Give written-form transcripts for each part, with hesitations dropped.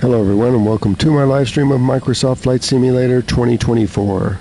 Hello everyone and welcome to my live stream of Microsoft Flight Simulator 2024.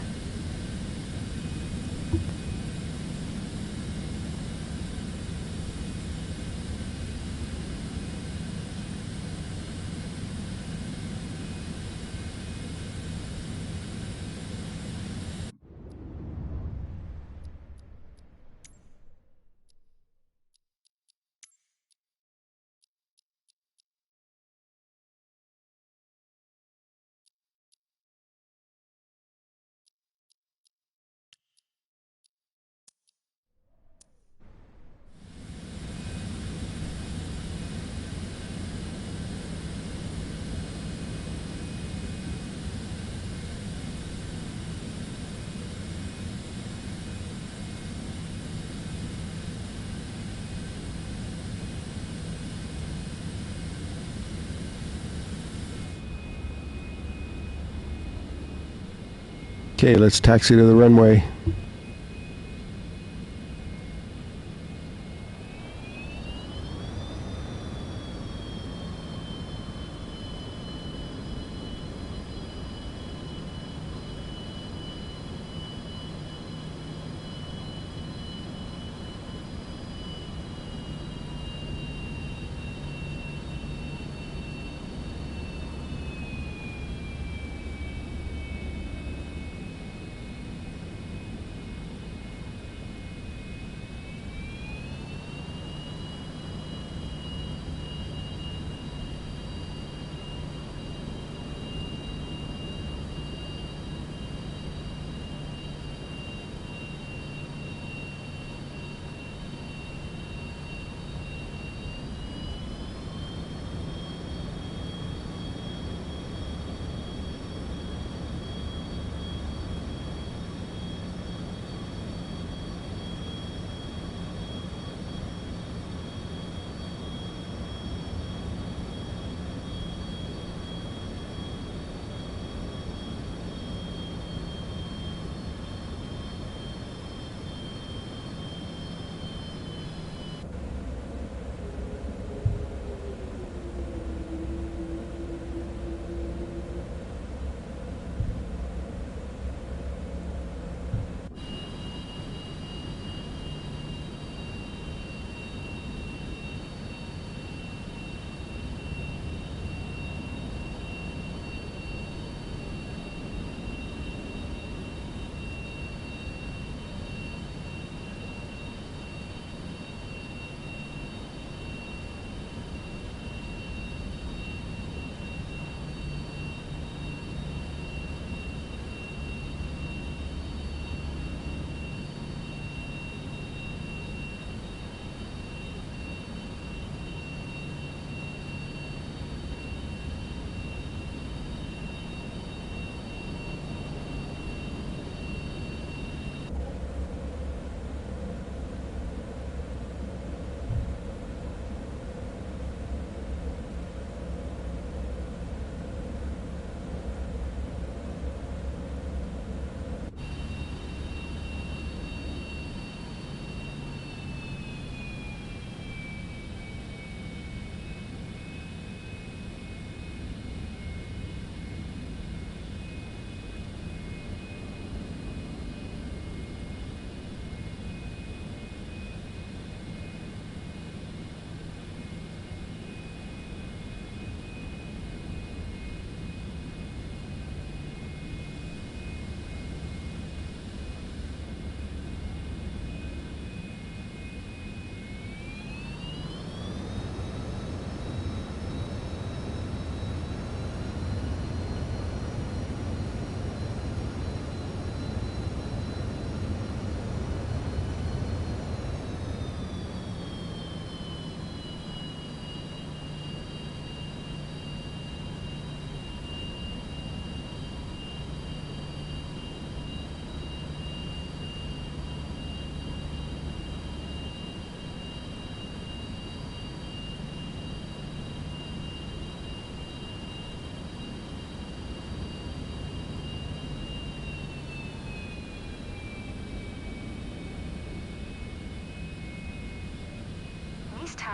Okay, let's taxi to the runway.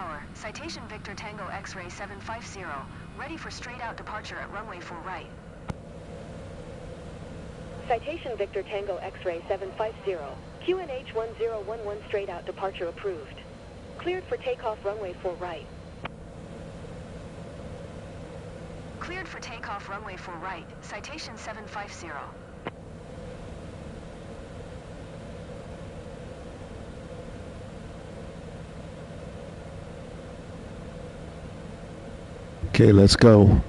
Tower, Citation Victor Tango X-Ray 750, ready for straight-out departure at runway 4 right. Citation Victor Tango X-Ray 750, QNH 1011 straight-out departure approved. Cleared for takeoff runway 4 right. Cleared for takeoff runway 4 right, Citation 750. Okay, let's go.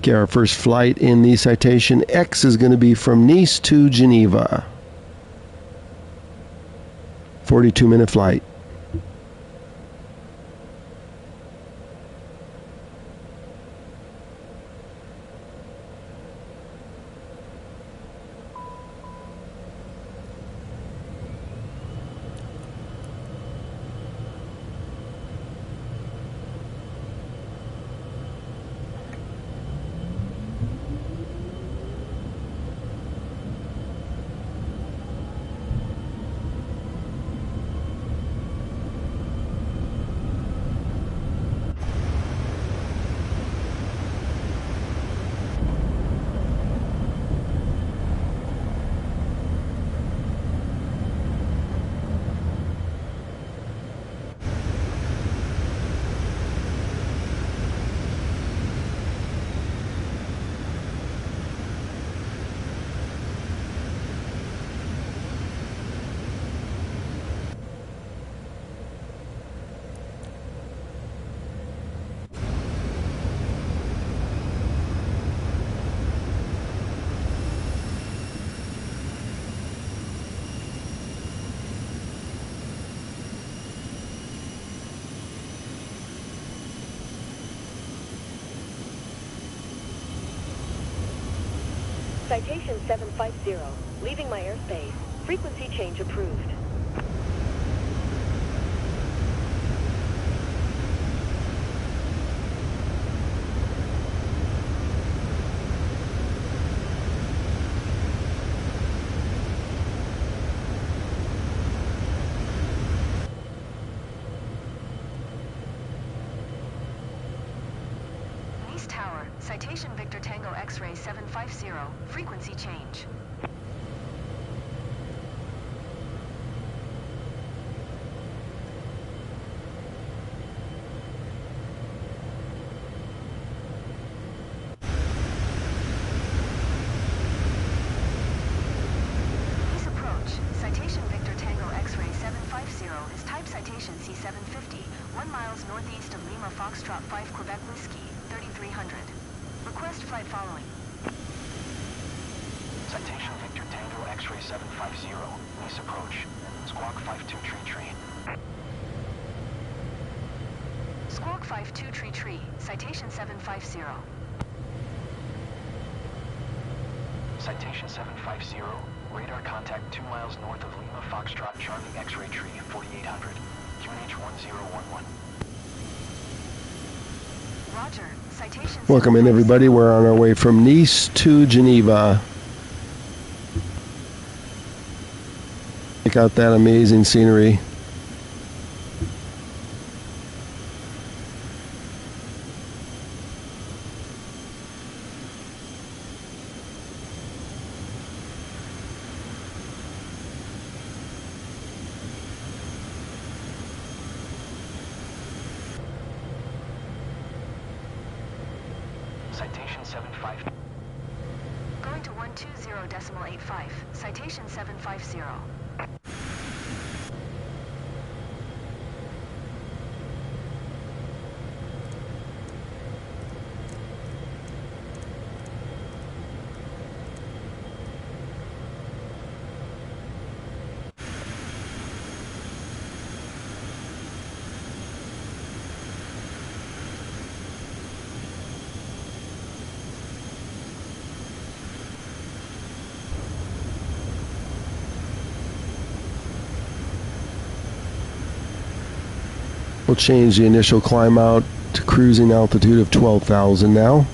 Okay, our first flight in the Citation X is going to be from Nice to Geneva. 42-minute flight. Citation 750, leaving my airspace. Frequency change approved. Nice Tower, Citation Victor Tango X-Ray 750, frequency change. Please approach. Citation Victor Tango X-Ray 750 is type Citation C750, 1 miles northeast of Lima Foxtrot 5 Quebec Whiskey, 3300. Request flight following. Citation Victor Tango X-Ray 750, Nice approach. Squawk 52 tree tree. Squawk 52 tree tree, Citation 750. Citation 750, radar contact 2 miles north of Lima Foxtrot Charlie X-ray tree 4800, QNH 1011. Roger, Citation Welcome in, everybody. We're on our way from Nice to Geneva. Check out that amazing scenery. 175. Going to 120.85. Citation 750. We'll change the initial climb out to cruising altitude of 12,000 now.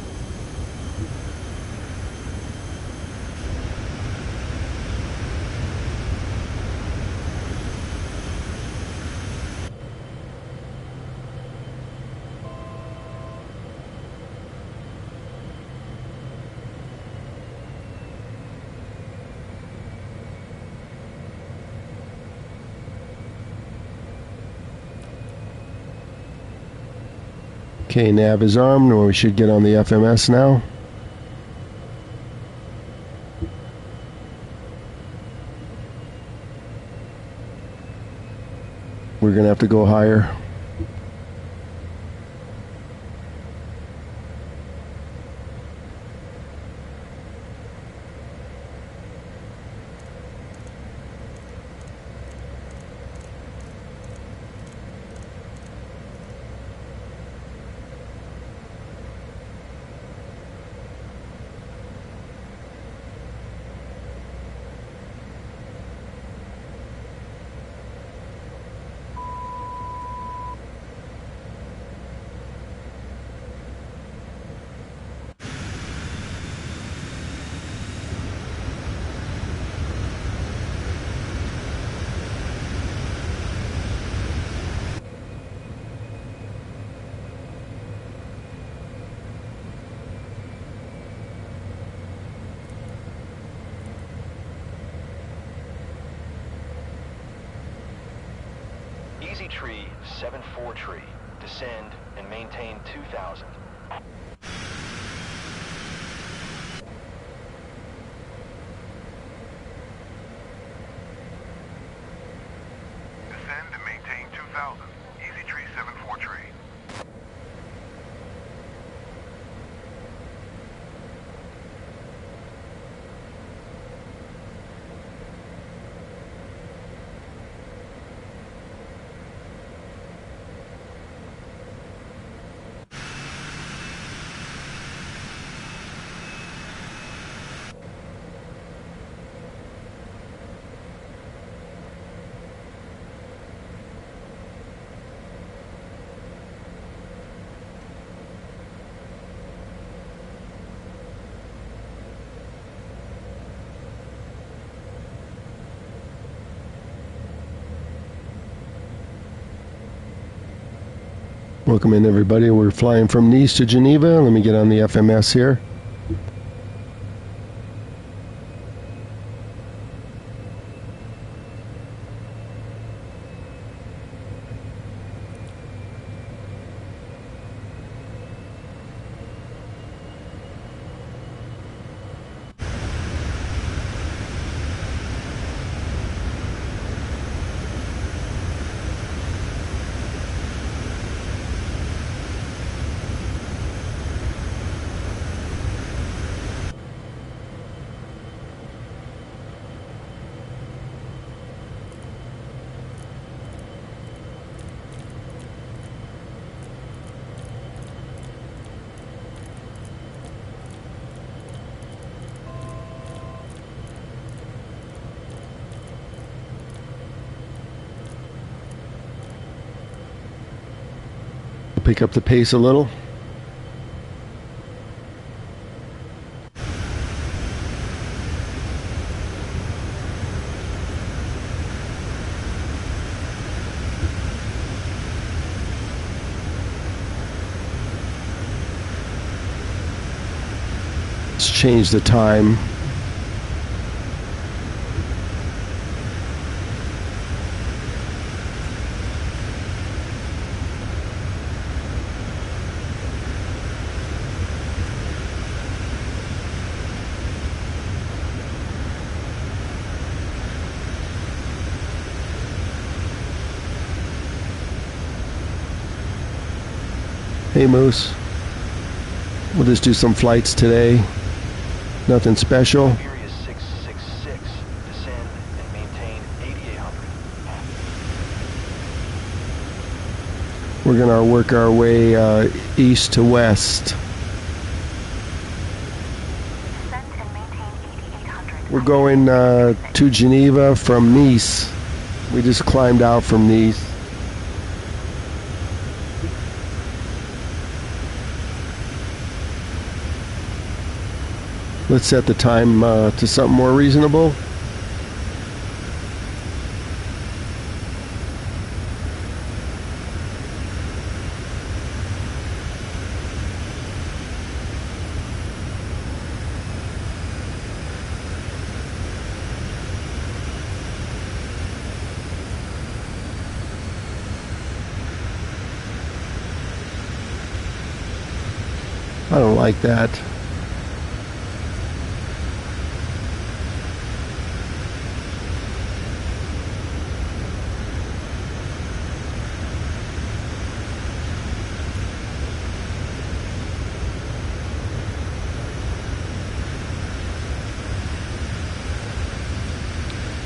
Okay, nav is armed, or we should get on the FMS now. We're going to have to go higher. Easy tree, 7-4 tree. Descend and maintain 2,000. Descend and maintain 2,000. Easy tree, 7-4 tree. Welcome in, everybody. We're flying from Nice to Geneva. Let me get on the FMS here. Pick up the pace a little. Let's change the time. Hey Moose. We'll just do some flights today. Nothing special. Iberia 666, descend and maintain 8800. We're gonna work our way east to west. Descend and maintain 8800. We're going to Geneva from Nice. We just climbed out from Nice. Let's set the time to something more reasonable. I don't like that.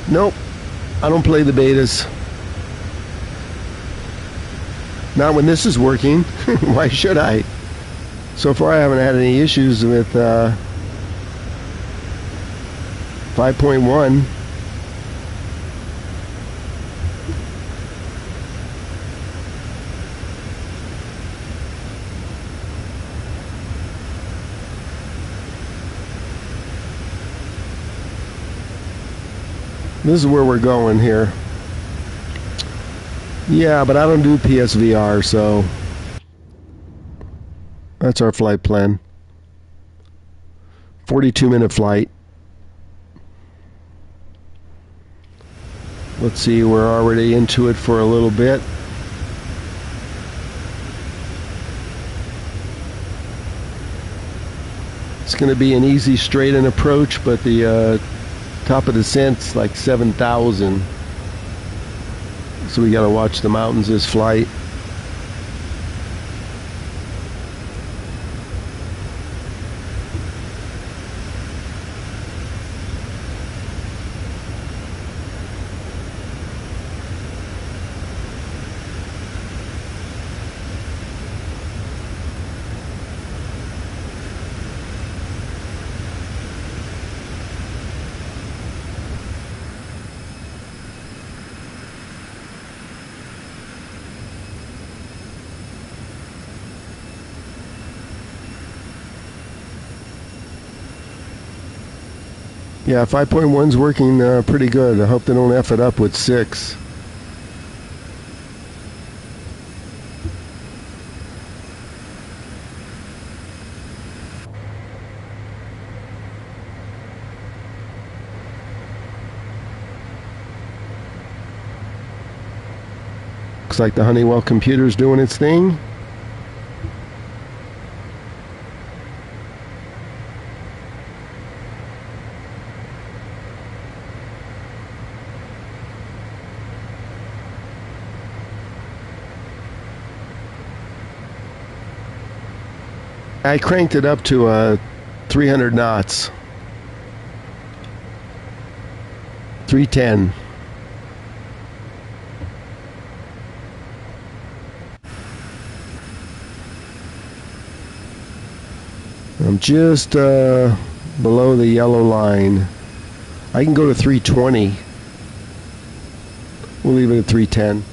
Nope, I don't play the betas. Not when this is working. Why should I? So far I haven't had any issues with 5.1. This is where we're going here. Yeah, but I don't do PSVR, so that's our flight plan. 42-minute flight. Let's see, we're already into it for a little bit. It's going to be an easy straight-in approach, but the top of descent's like 7,000. So we got to watch the mountains this flight. Yeah, 5.1's working pretty good. I hope they don't F it up with 6. Looks like the Honeywell computer's doing its thing. I cranked it up to 300 knots. 310. I'm just below the yellow line. I can go to 320. We'll leave it at 310.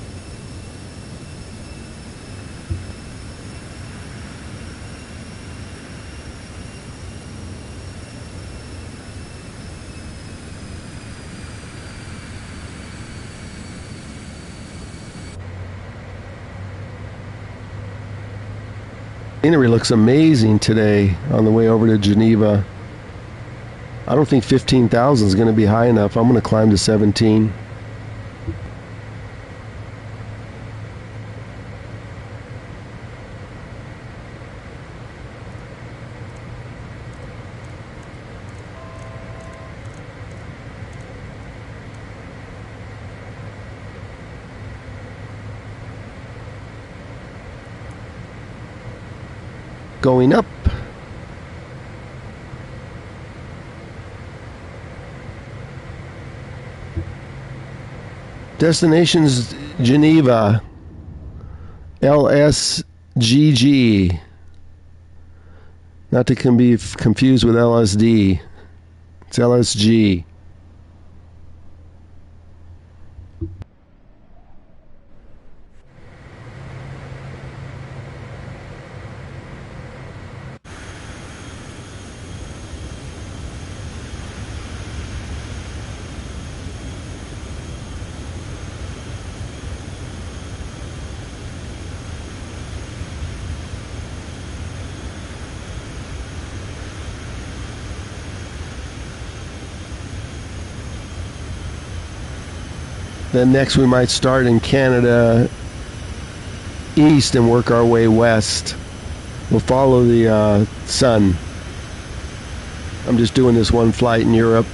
Scenery looks amazing today on the way over to Geneva. I don't think 15,000 is going to be high enough. I'm going to climb to 17. Going up. Destination's Geneva. LSGG. Not to be confused with LSD. It's LSG. Then next we might start in Canada east and work our way west. We'll follow the sun. I'm just doing this one flight in Europe.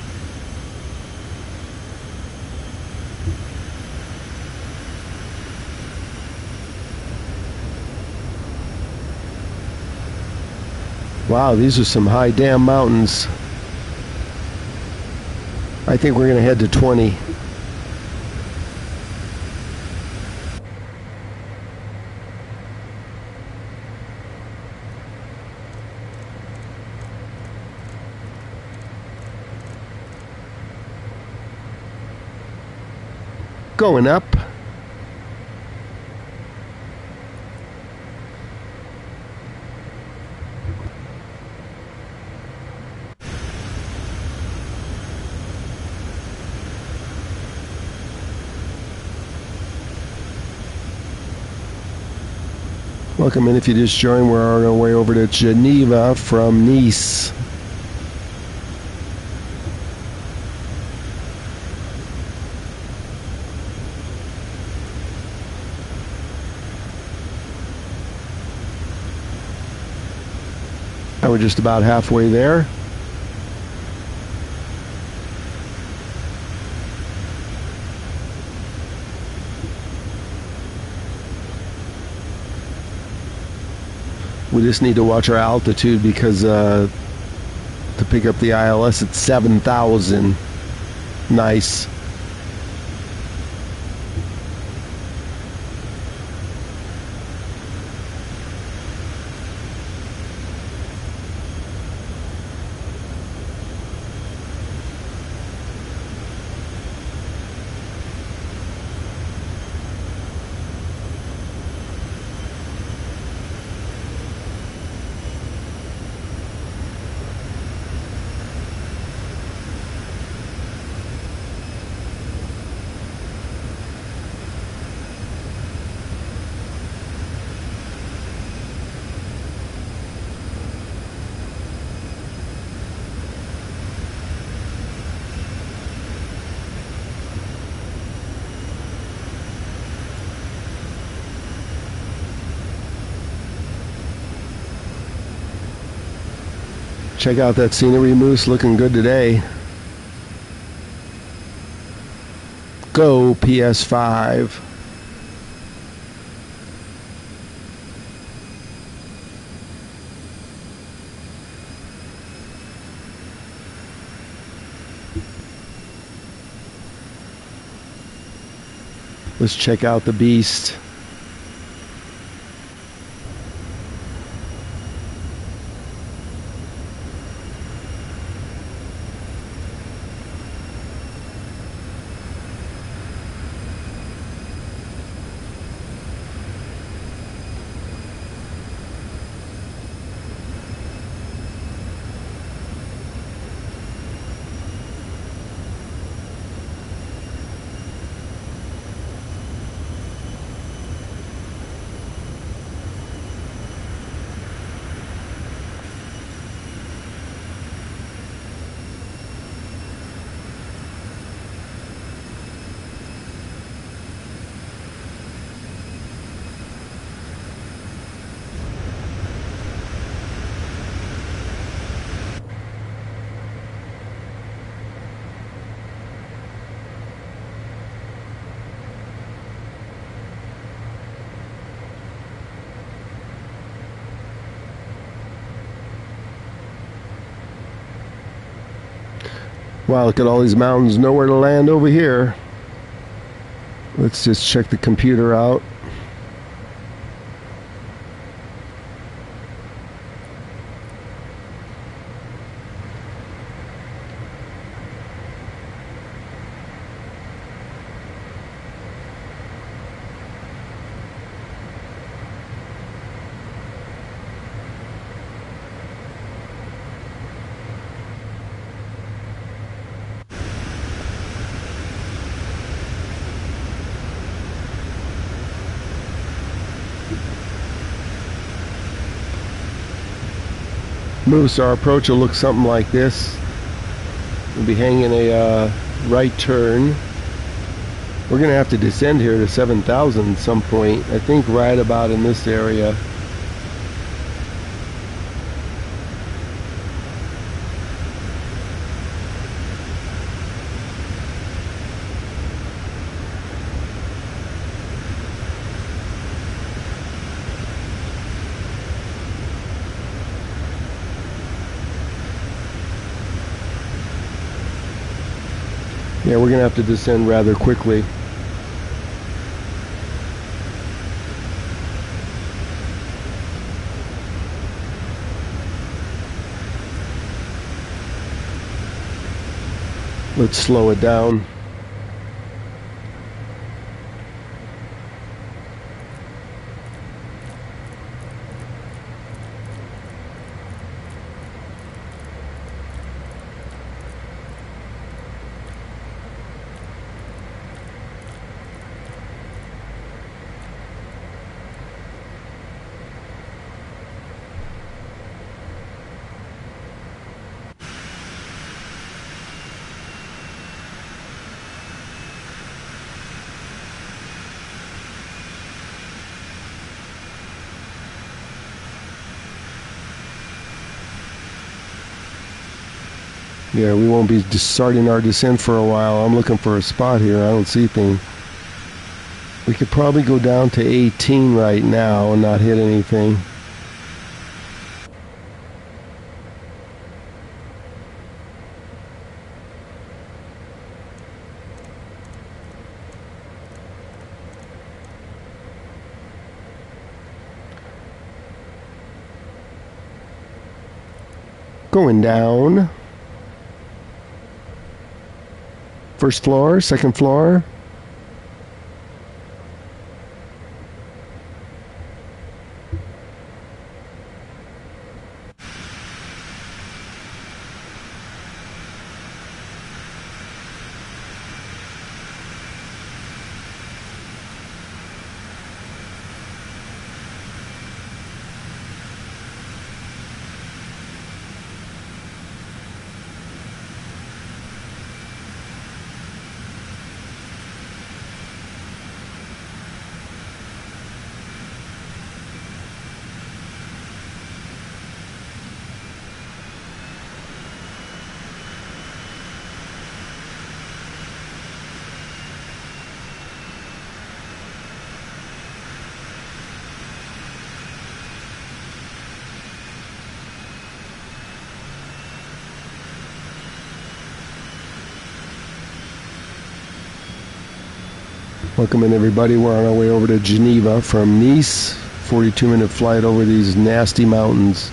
Wow, these are some high damn mountains. I think we're going to head to 20. Going up. Welcome in if you just joined. We're on our way over to Geneva from Nice. We're just about halfway there. We just need to watch our altitude because to pick up the ILS at 7,000. Nice. Check out that scenery, Moose. Looking good today. Go PS5. Let's check out the beast. Wow, look at all these mountains. Nowhere to land over here. Let's just check the computer out. Moves, our approach will look something like this. We'll be hanging a right turn. We're going to have to descend here to 7,000 at some point. I think right about in this area. Yeah, we're going to have to descend rather quickly. Let's slow it down. Yeah, we won't be starting our descent for a while. I'm looking for a spot here. I don't see anything. We could probably go down to 18 right now and not hit anything. Going down. First floor, second floor. Welcome in, everybody. We're on our way over to Geneva from Nice. 42-minute flight over these nasty mountains.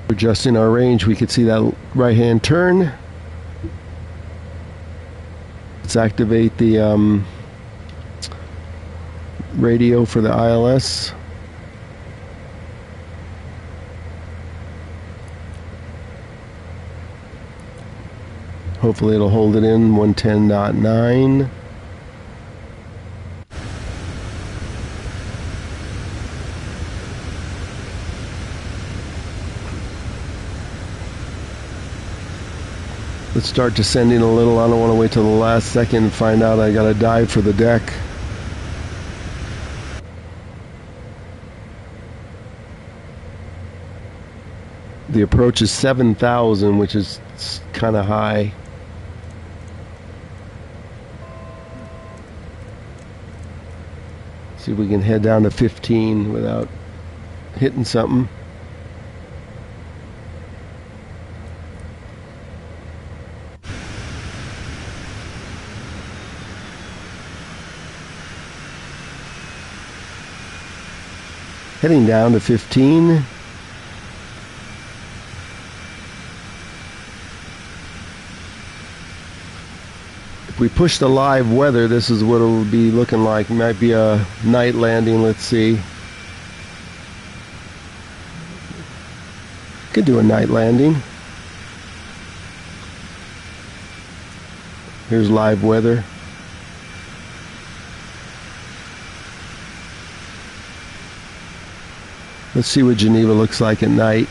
Adjusting our range, we could see that right hand turn. Let's activate the radio for the ILS. Hopefully it'll hold it in 110.9. Let's start descending a little. I don't want to wait till the last second and find out I got to dive for the deck. The approach is 7,000, which is kind of high. See if we can head down to 15 without hitting something. Heading down to 15. If we push the live weather, this is what it will be looking like. It might be a night landing, let's see. Could do a night landing. Here's live weather. Let's see what Geneva looks like at night.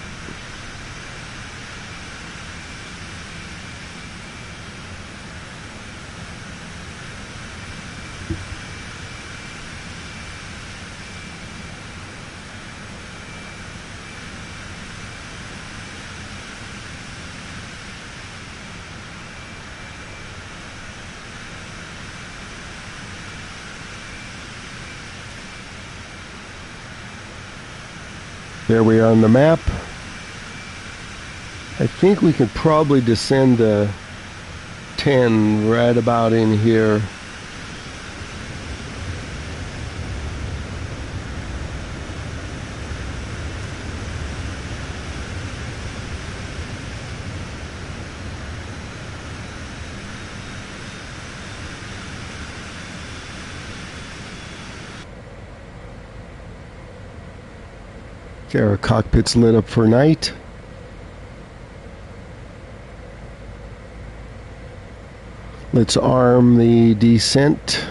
There we are on the map. I think we could probably descend to 10 right about in here. Okay, our cockpit's lit up for night. Let's arm the descent.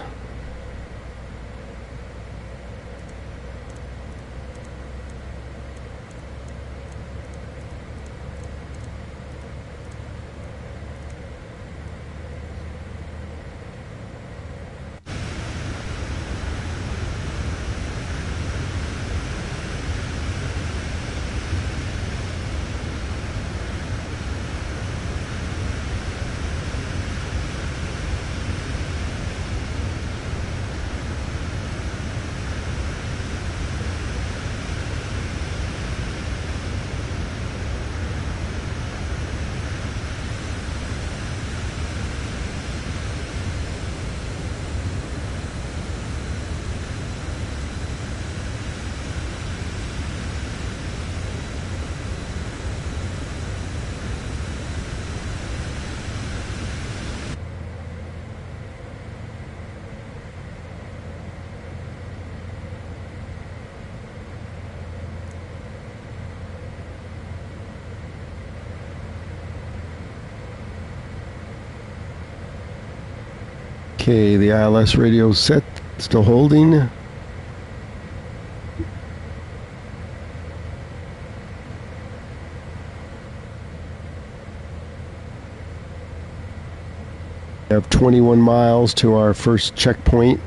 Okay, the ILS radio set, still holding. We have 21 miles to our first checkpoint.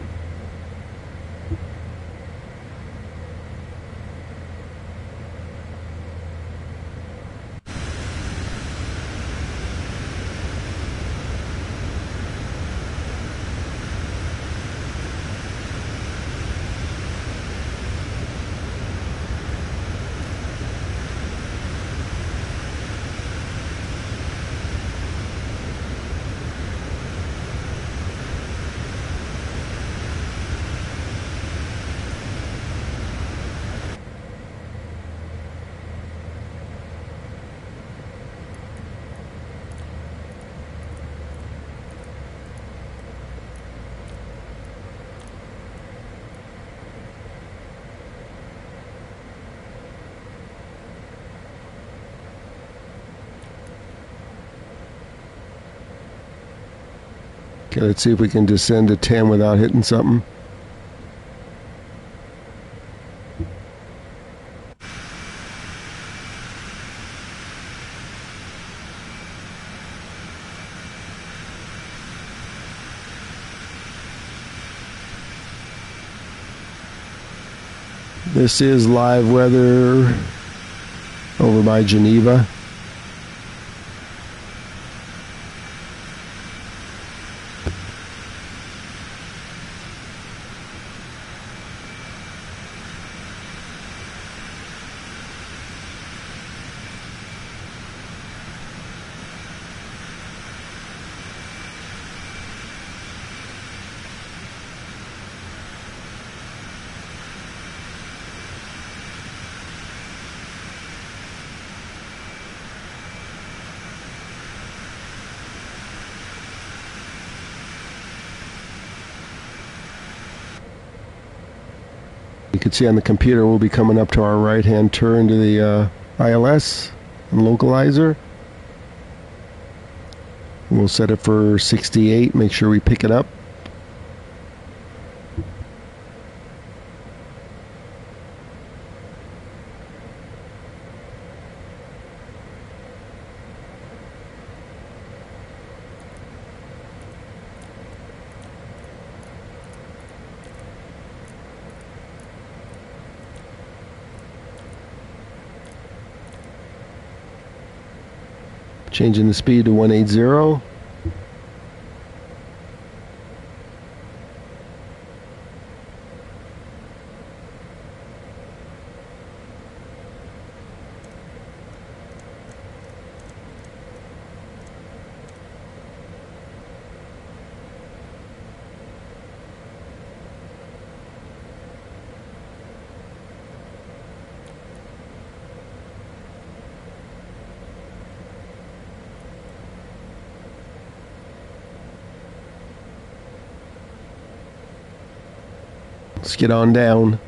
Okay, let's see if we can descend to 10 without hitting something. This is live weather over by Geneva. You can see on the computer we'll be coming up to our right-hand turn to the ILS and localizer. We'll set it for 68, make sure we pick it up. Changing the speed to 180. Let's get on down.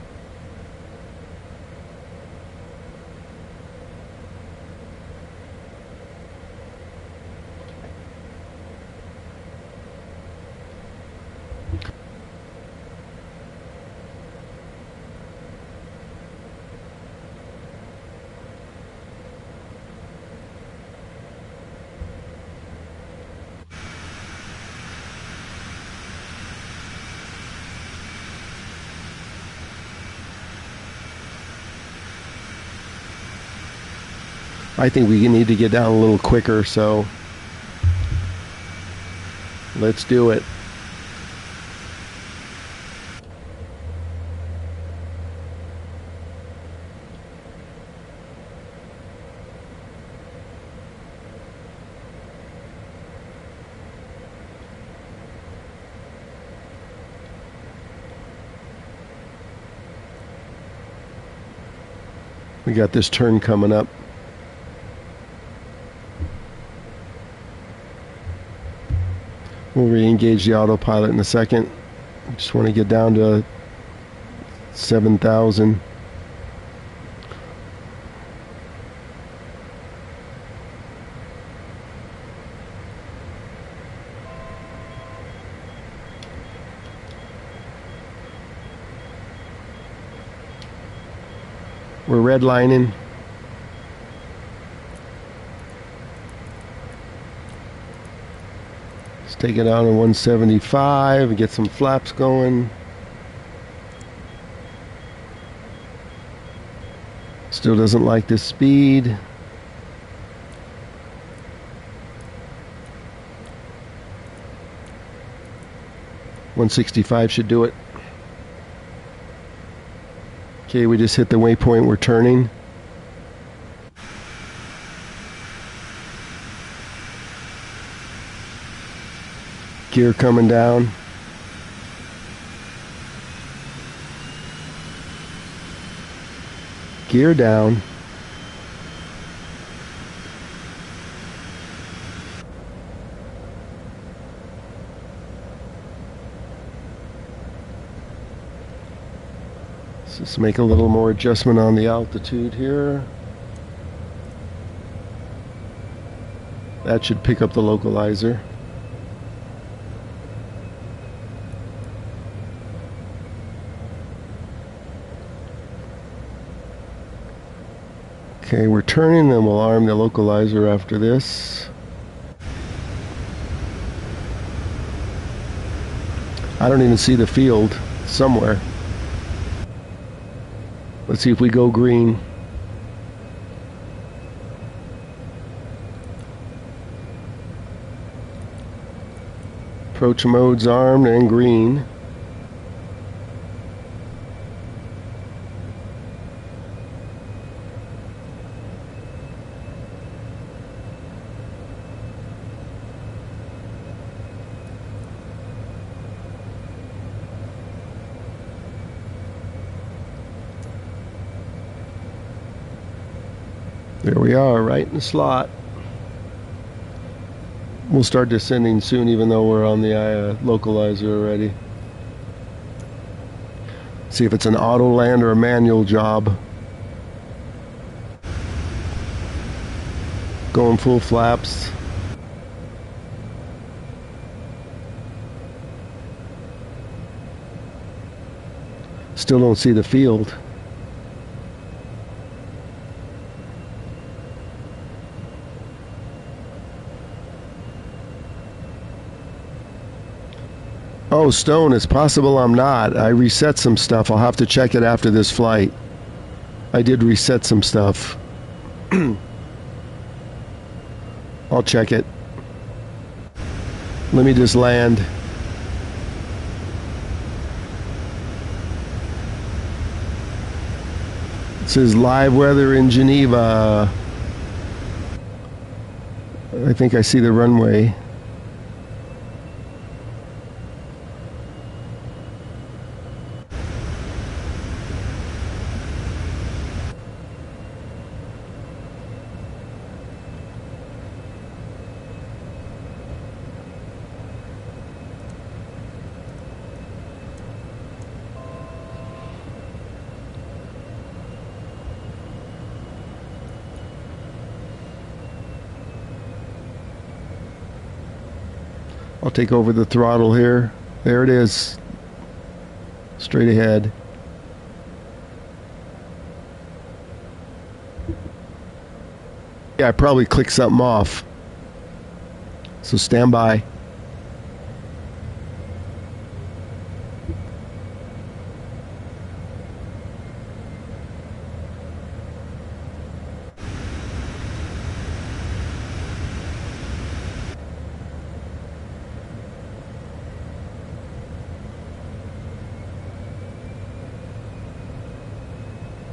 I think we need to get down a little quicker, so let's do it. We got this turn coming up. We'll re-engage the autopilot in a second. Just want to get down to 7,000. We're redlining. Take it down to 175 and get some flaps going. Still doesn't like this speed. 165 should do it. Okay, we just hit the waypoint, we're turning. Gear coming down. Gear down. Let's just make a little more adjustment on the altitude here. That should pick up the localizer. Okay, we're turning, then we'll arm the localizer after this. I don't even see the field somewhere. Let's see if we go green. Approach mode's armed and green. There we are, right in the slot. We'll start descending soon, even though we're on the localizer already. See if it's an auto land or a manual job. Going full flaps. Still don't see the field. Oh, Stone, it's possible I'm not. I reset some stuff. I'll have to check it after this flight. I did reset some stuff. I'll check it. Let me just land. It says live weather in Geneva. I think I see the runway. I'll take over the throttle here. There it is. Straight ahead. Yeah, I probably clicked something off. So stand by.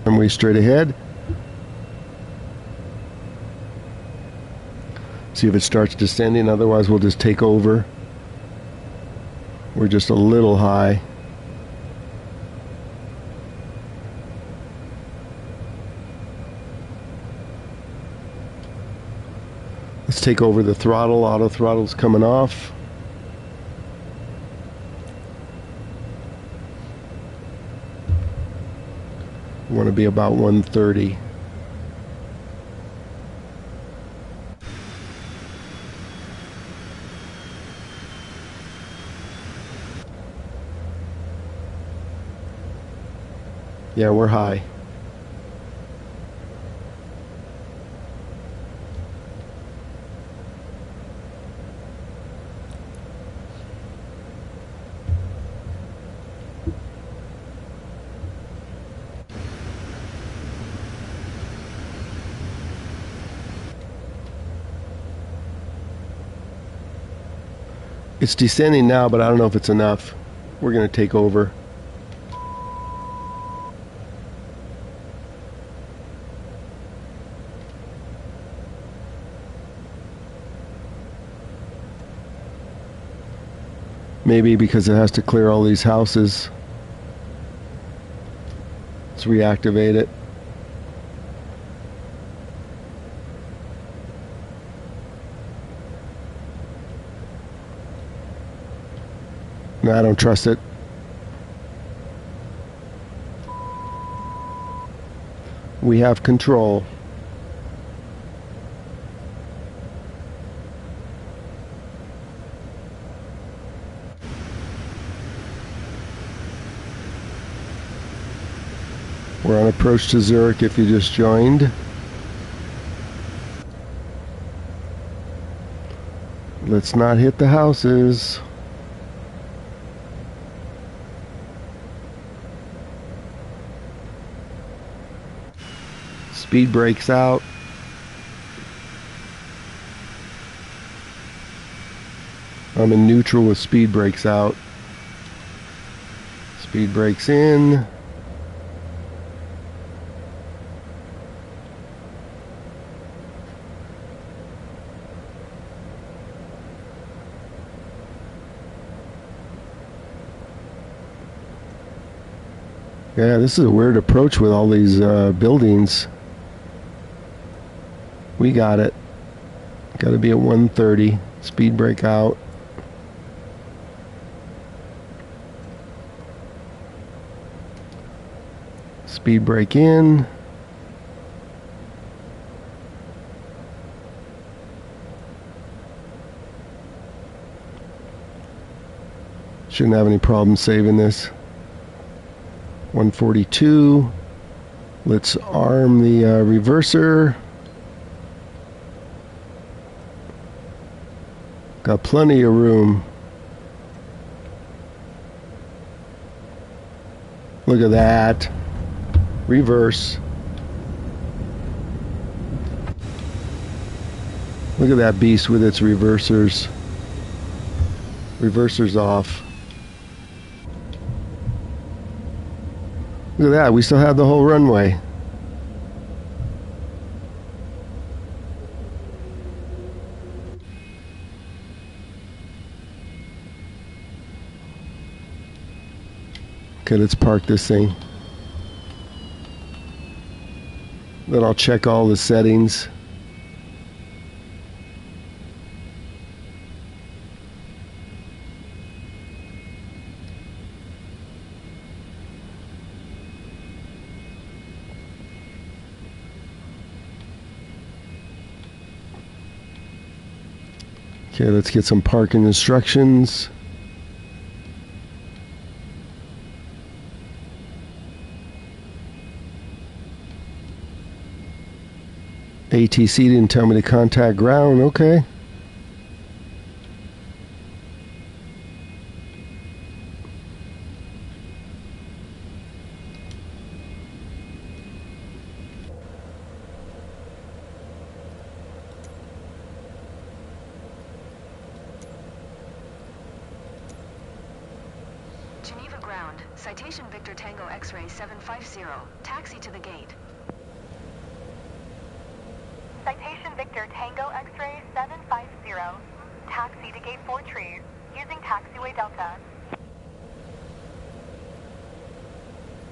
Runway straight ahead. See if it starts descending, otherwise we'll just take over. We're just a little high. Let's take over the throttle. Auto throttle's coming off. We want to be about 130. Yeah, we're high. It's descending now, but I don't know if it's enough. We're going to take over. Maybe because it has to clear all these houses. Let's reactivate it. No, I don't trust it. We have control. We're on approach to Zurich if you just joined. Let's not hit the houses. Speed brakes out. I'm in neutral with speed brakes out. Speed brakes in. Yeah, this is a weird approach with all these buildings. We got it. Got to be at 130. Speed brake out. Speed brake in. Shouldn't have any problem saving this. 142. Let's arm the reverser. Got plenty of room. Look at that. Reverse. Look at that beast with its reversers. Reversers off. Look at that, we still have the whole runway. Okay, let's park this thing. Then I'll check all the settings. Okay, let's get some parking instructions. ATC didn't tell me to contact ground. Okay. Geneva ground. Citation Victor Tango X-ray 750. Taxi to the gate. Citation Victor Tango X-ray 750. Taxi to gate 4 trees using taxiway Delta.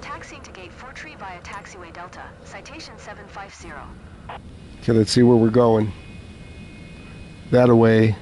Taxiing to gate 4 tree via taxiway Delta. Citation 750. Okay, let's see where we're going. That away.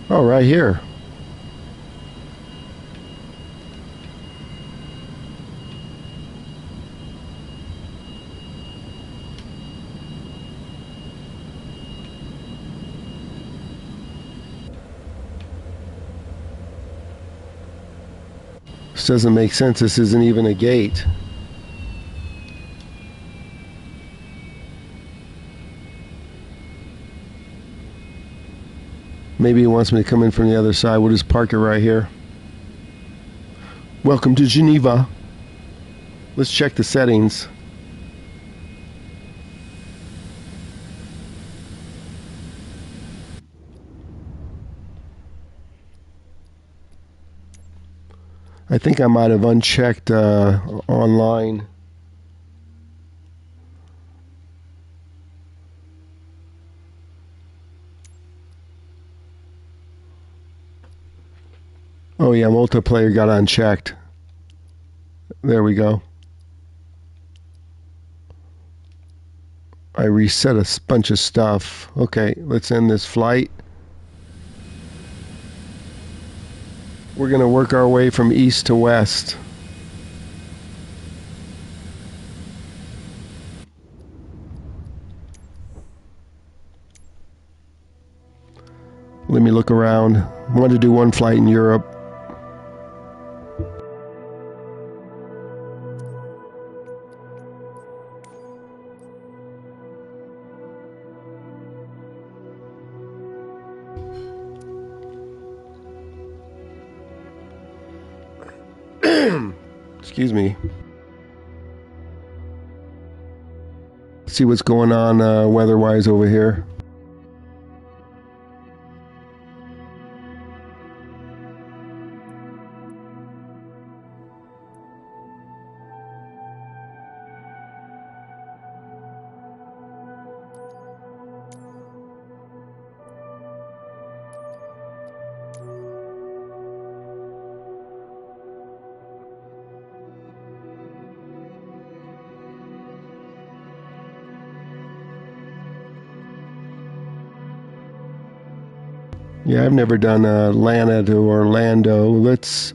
Oh, right here. This doesn't make sense. This isn't even a gate. Maybe he wants me to come in from the other side. We'll just park it right here. Welcome to Geneva. Let's check the settings. I think I might have unchecked online. Oh yeah, multiplayer got unchecked. There we go. I reset a bunch of stuff. Okay, let's end this flight. We're going to work our way from east to west. Let me look around. I want to do one flight in Europe. Excuse me. See what's going on weather-wise over here. Yeah, I've never done Atlanta to Orlando. It's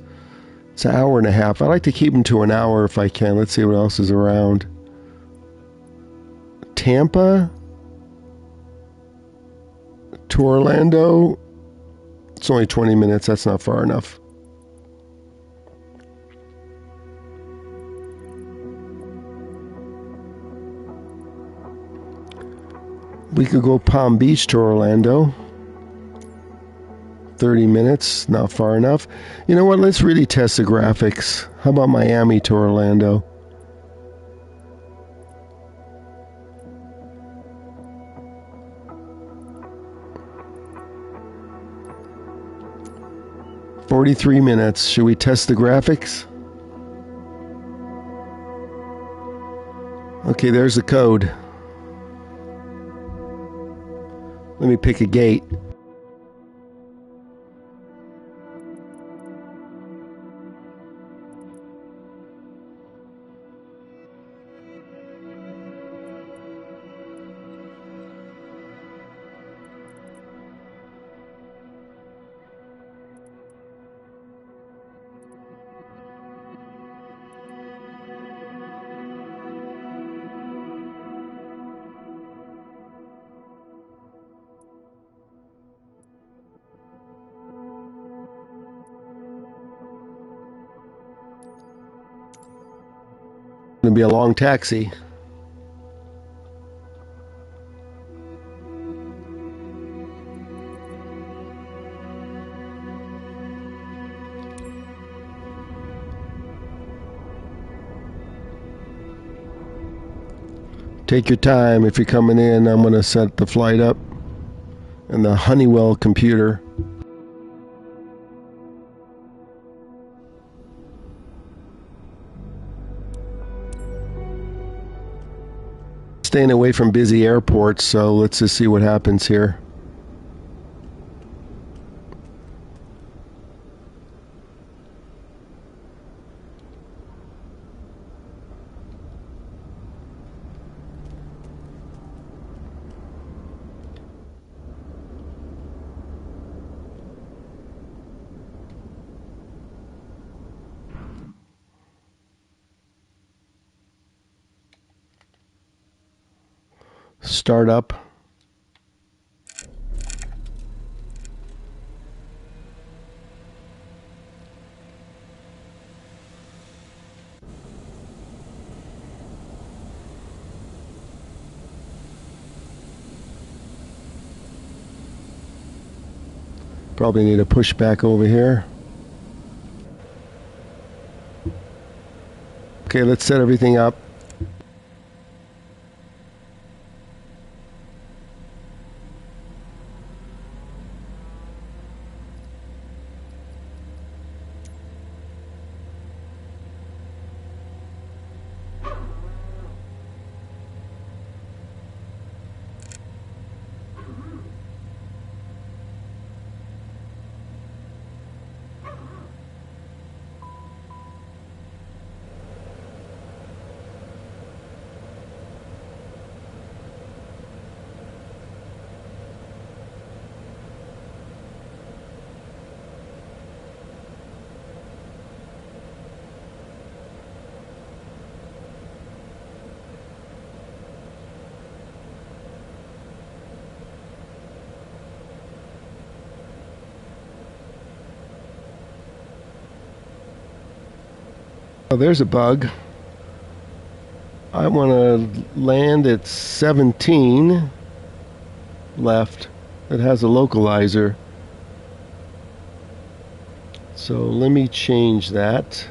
an hour and a half. I like to keep them to an hour if I can. Let's see what else is around. Tampa to Orlando. It's only 20 minutes. That's not far enough. We could go Palm Beach to Orlando. 30 minutes, not far enough. You know what? Let's really test the graphics. How about Miami to Orlando? "43 minutes. Should we test the graphics?" Okay, there's the code. Let me pick a gate. Gonna be a long taxi. Take your time. If you're coming in, I'm gonna set the flight up and the Honeywell computer. Staying away from busy airports, so let's just see what happens here. Start up. Probably need a push back over here. Okay, let's set everything up. Oh, there's a bug. I want to land at 17 left. It has a localizer. So let me change that.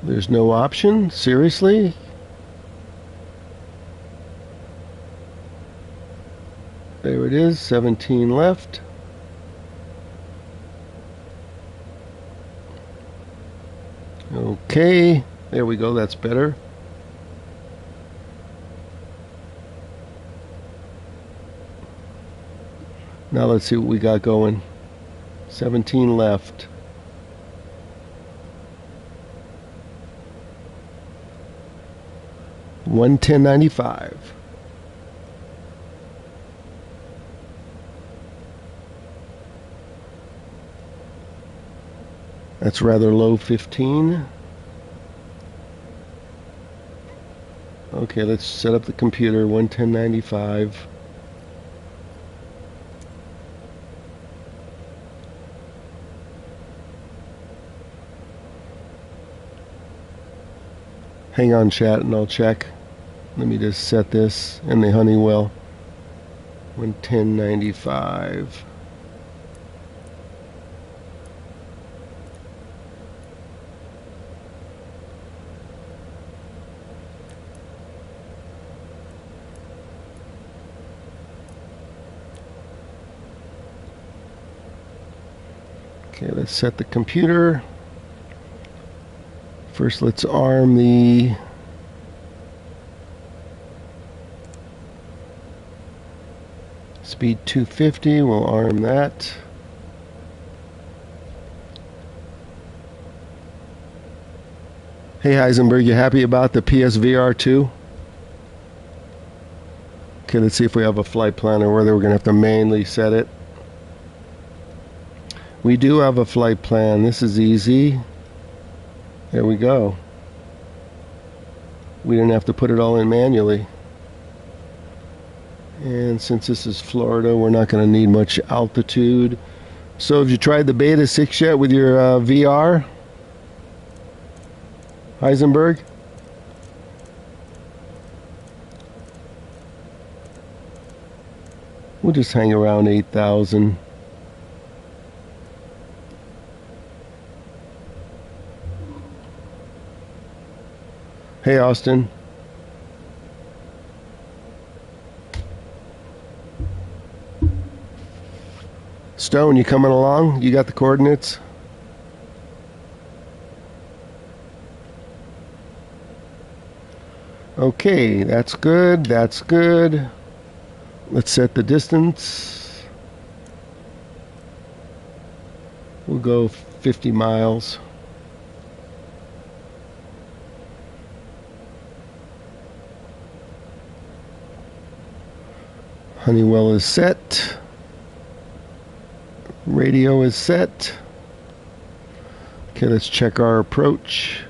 There's no option? Seriously? There it is, 17 left. Okay, there we go, that's better. Now let's see what we got going. 17 left. $110.95. That's rather low, 15. Okay, let's set up the computer, 110.95. Hang on, chat, and I'll check. Let me just set this in the Honeywell. 110.95. Okay, let's set the computer. First, let's arm the speed 250. We'll arm that. Hey Heisenberg, you happy about the PSVR 2? Okay, let's see if we have a flight plan or whether we're going to have to manually set it. We do have a flight plan. This is easy. There we go. We didn't have to put it all in manually. And since this is Florida, we're not going to need much altitude. So have you tried the Beta 6 yet with your VR? Heisenberg? We'll just hang around 8,000. Hey, Austin. Stone, you coming along? You got the coordinates? Okay, that's good. That's good. Let's set the distance. We'll go 50 miles. Honeywell is set. Radio is set. Okay, let's check our approach.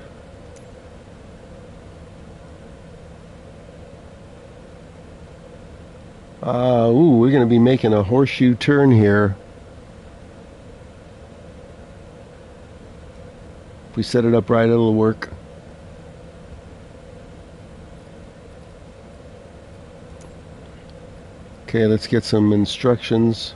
We're going to be making a horseshoe turn here. If we set it up right, it'll work. Okay, let's get some instructions.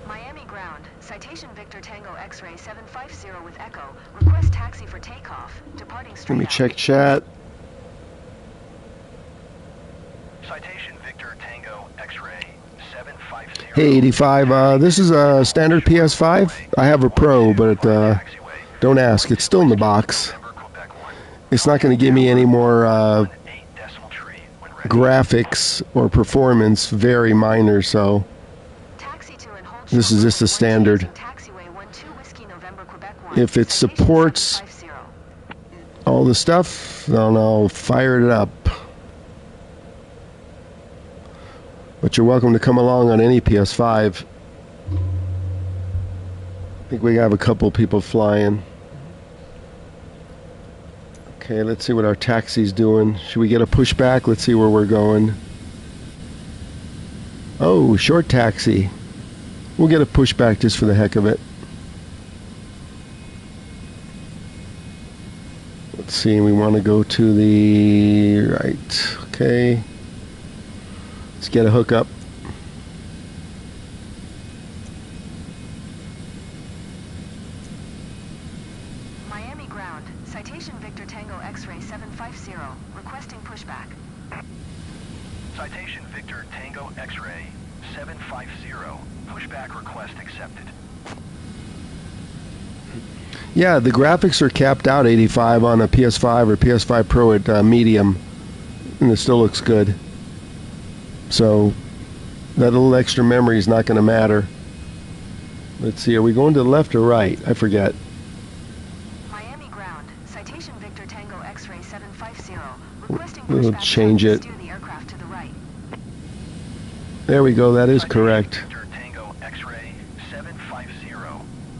Miami ground. Citation Victor Tango X-ray 750 with Echo. Request taxi for takeoff. Departing straight Let me out. check chat. Citation Victor Tango X-ray 750. Hey 85, this is a standard PS5. I have a Pro, but don't ask. It's still in the box. It's not going to give me any more graphics or performance, very minor, so this is just a standard. If it supports all the stuff, then I'll fire it up. But you're welcome to come along on any PS5. I think we have a couple people flying. Okay. Okay, let's see what our taxi's doing. Should we get a pushback? Let's see where we're going. Oh, short taxi. We'll get a pushback just for the heck of it. Let's see, we want to go to the right. Okay. Let's get a hookup. Miami ground. Citation Victor Tango X-ray 750. Requesting pushback. Citation Victor Tango X-ray 750. Pushback request accepted. Yeah, the graphics are capped out 85 on a PS5 or PS5 Pro at medium, and it still looks good. So that little extra memory is not going to matter. Let's see, are we going to the left or right? I forget. Miami ground. Citation Victor Tango X-ray 750. Requesting We'll pushback. change it. Steer the aircraft to the right. There we go, that is Citation correct. Victor Tango X-ray 750.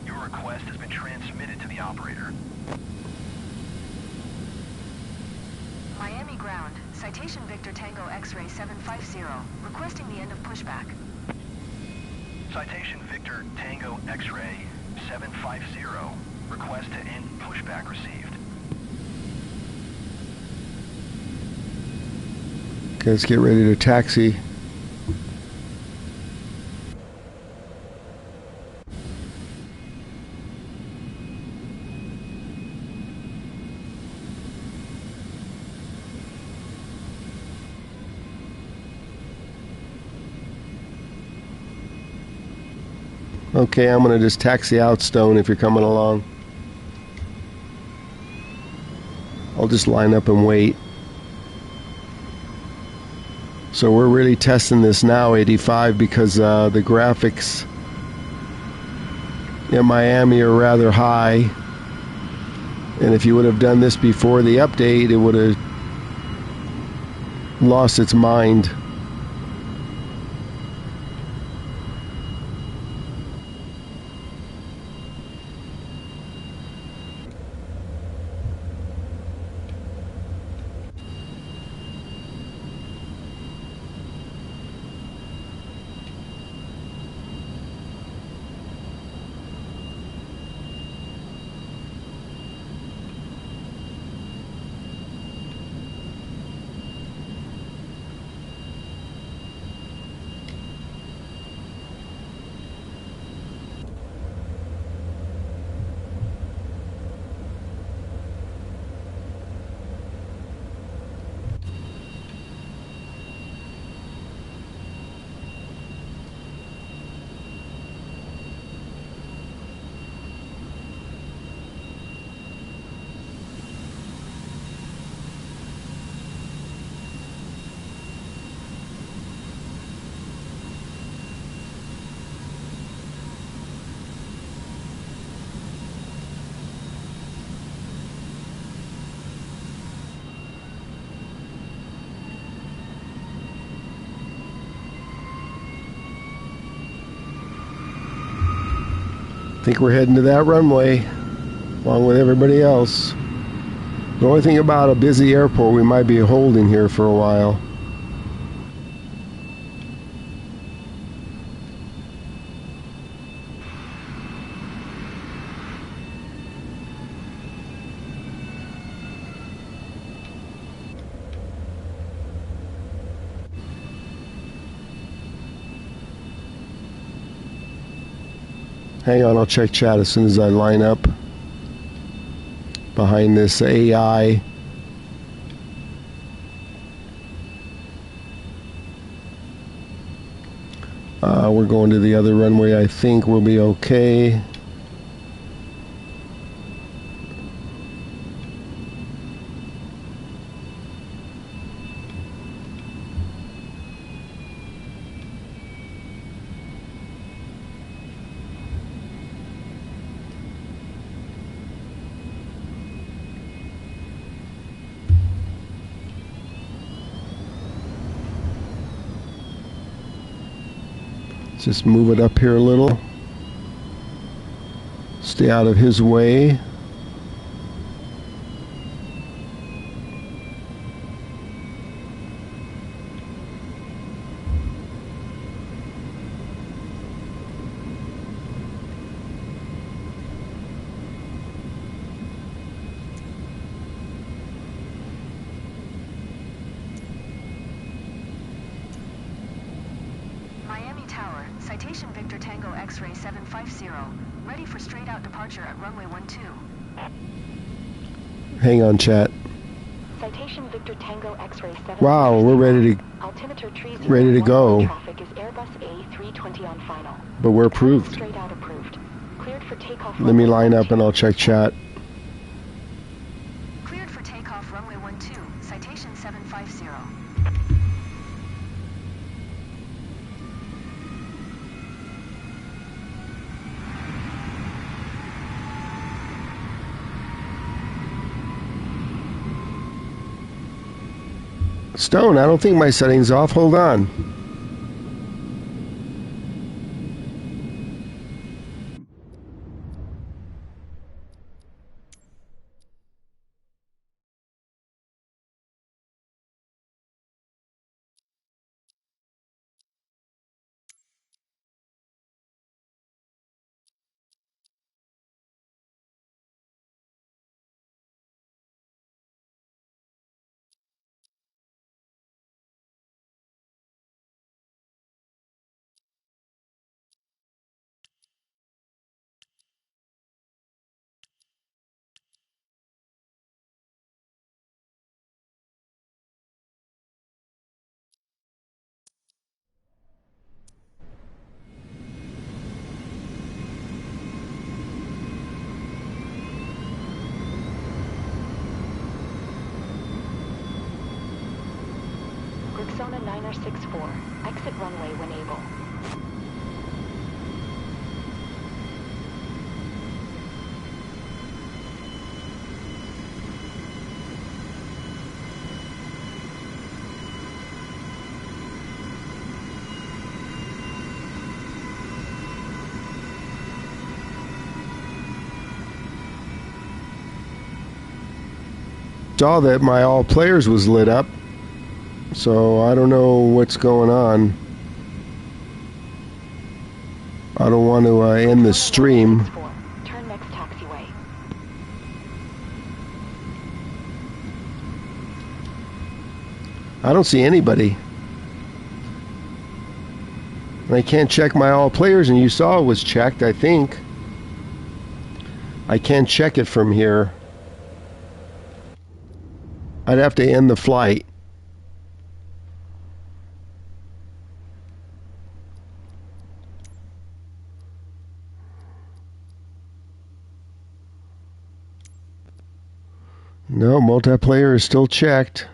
Your request has been transmitted to the operator. Miami ground. Citation Victor Tango X-ray 750. Requesting the end of pushback. Citation Victor Tango X-ray 750. Request to end pushback received. Okay, let's get ready to taxi. Okay, I'm going to just taxi out, Stone, if you're coming along. I'll just line up and wait. So we're really testing this now, 85, because the graphics in Miami are rather high. And if you would have done this before the update, it would have lost its mind. I think we're heading to that runway, along with everybody else. The only thing about a busy airport, we might be holding here for a while. Hang on, I'll check chat as soon as I line up behind this AI. We're going to the other runway. I think we'll be okay. Just move it up here a little. Stay out of his way. Citation Victor Tango X-ray 750. Ready for straight out departure at runway 12. Hang on, chat. Citation Victor Tango X-ray 7. Wow, we're ready Altimeter tree to go. Traffic is Airbus A320 on final. But we're approved. Straight out approved. Cleared for takeoff. Let me line up and I'll check chat. Cleared for takeoff runway 12. Citation 750. Stone, I don't think my setting's off. Hold on. Persona 964. Exit runway when able. Saw that my all players was lit up, so I don't know what's going on. I don't want to end the stream. Turn next taxiway. I don't see anybody. And I can't check my all players, and you saw it was checked, I think. I can't check it from here. I'd have to end the flight. No, multiplayer is still checked.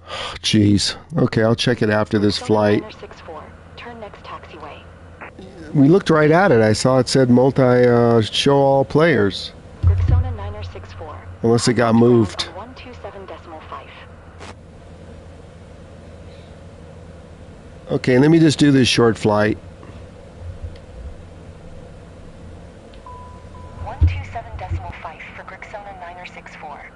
Oh, jeez. Okay, I'll check it after this flight. Turn next taxiway. We looked right at it. I saw it said show all players. Persona 964. Unless it got moved. 127.5. Okay, let me just do this short flight. 127.5 for Grixona 964.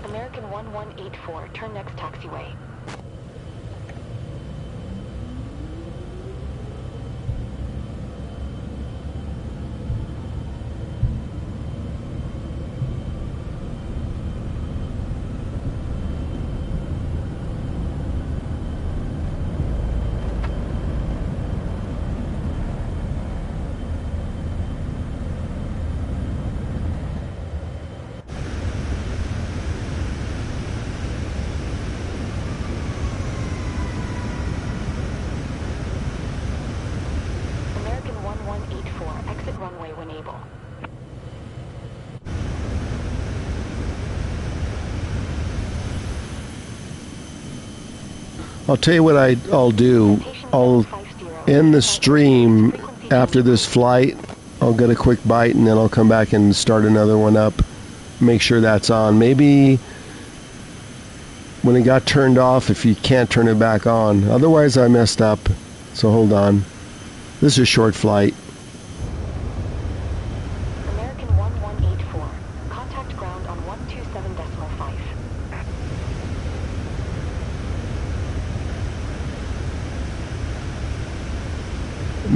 American 1184, turn next taxiway. American 1184, exit runway when able. I'll tell you what I'll do. I'll end the stream after this flight. I'll get a quick bite and then I'll come back and start another one up. Make sure that's on. Maybe when it got turned off, if you can't turn it back on. Otherwise, I messed up. So hold on. This is a short flight. American 1184, contact ground on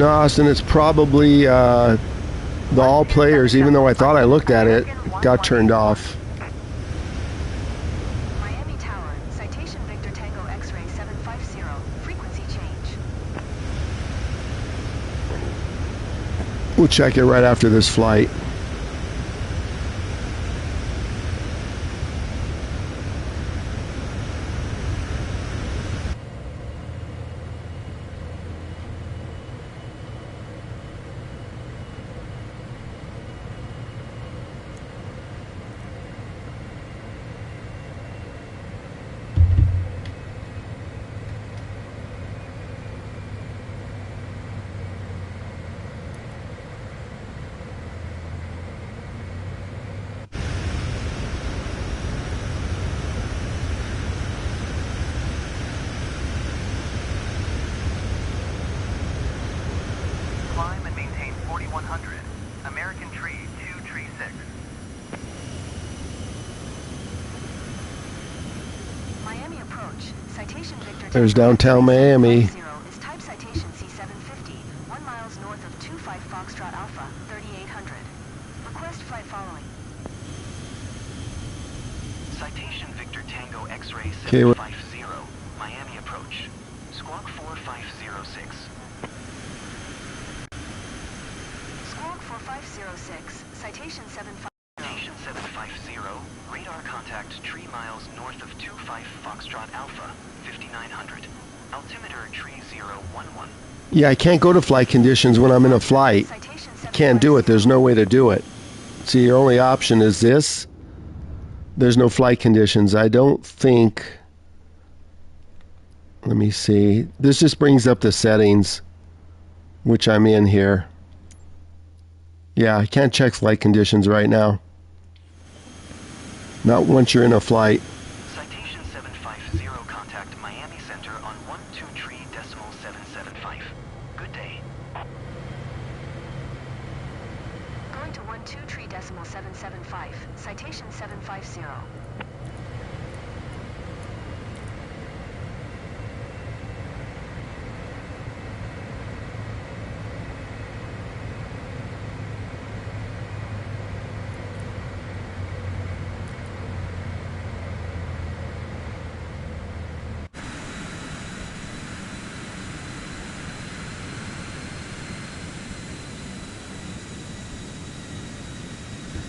No, Austin, it's probably the all players, even though I thought I looked at it, got turned off. Miami Tower, Citation Victor Tango X-ray 750, frequency change. We'll check it right after this flight. Climb and maintain 4100. American tree 236. Miami approach, Citation Victor There's Tango downtown X-ray Miami. 750 is type Citation C750, 1 miles north of 25 Foxtrot Alpha, 3800. Request flight following. Citation Victor Tango X-ray Okay, 750, Miami approach. Squawk 4506. Squawk 4506, Citation 750. Citation 750, radar contact 3 miles north of 25 Foxtrot Alpha, 5900. Altimeter tree 011. Yeah, I can't go to flight conditions when I'm in a flight. Citation Can't do it. There's no way to do it. See, your only option is this. There's no flight conditions. I don't think... Let me see. This just brings up the settings, which I'm in here. Yeah, I can't check flight conditions right now. Not once you're in a flight. Citation 750, contact Miami Center on 123.775. Good day. Going to 123.775, Citation 750.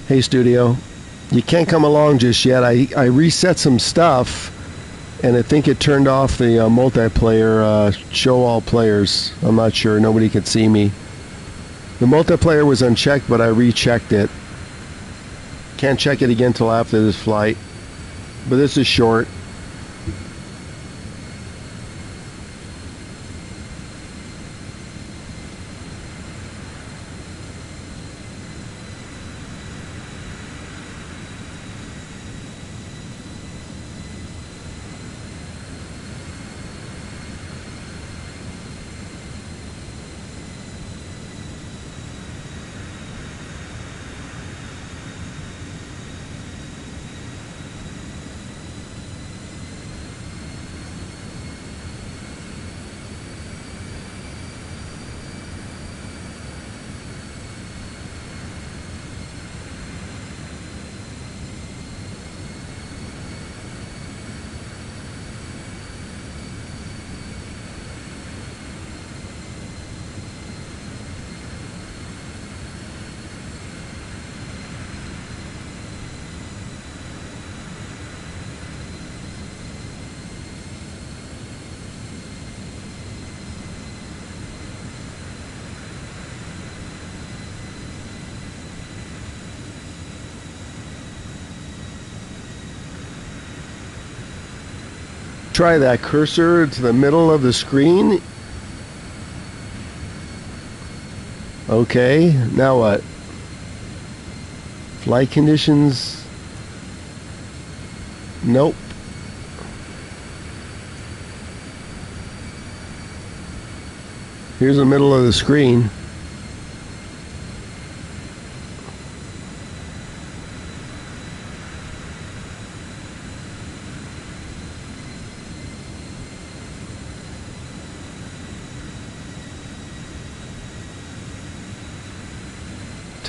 Hey, studio. You can't come along just yet. I reset some stuff, and I think it turned off the multiplayer show all players. I'm not sure. Nobody could see me. The multiplayer was unchecked, but I rechecked it. Can't check it again till after this flight. But this is short. Try that cursor to the middle of the screen. Okay, now what? Flight conditions? Nope. Here's the middle of the screen.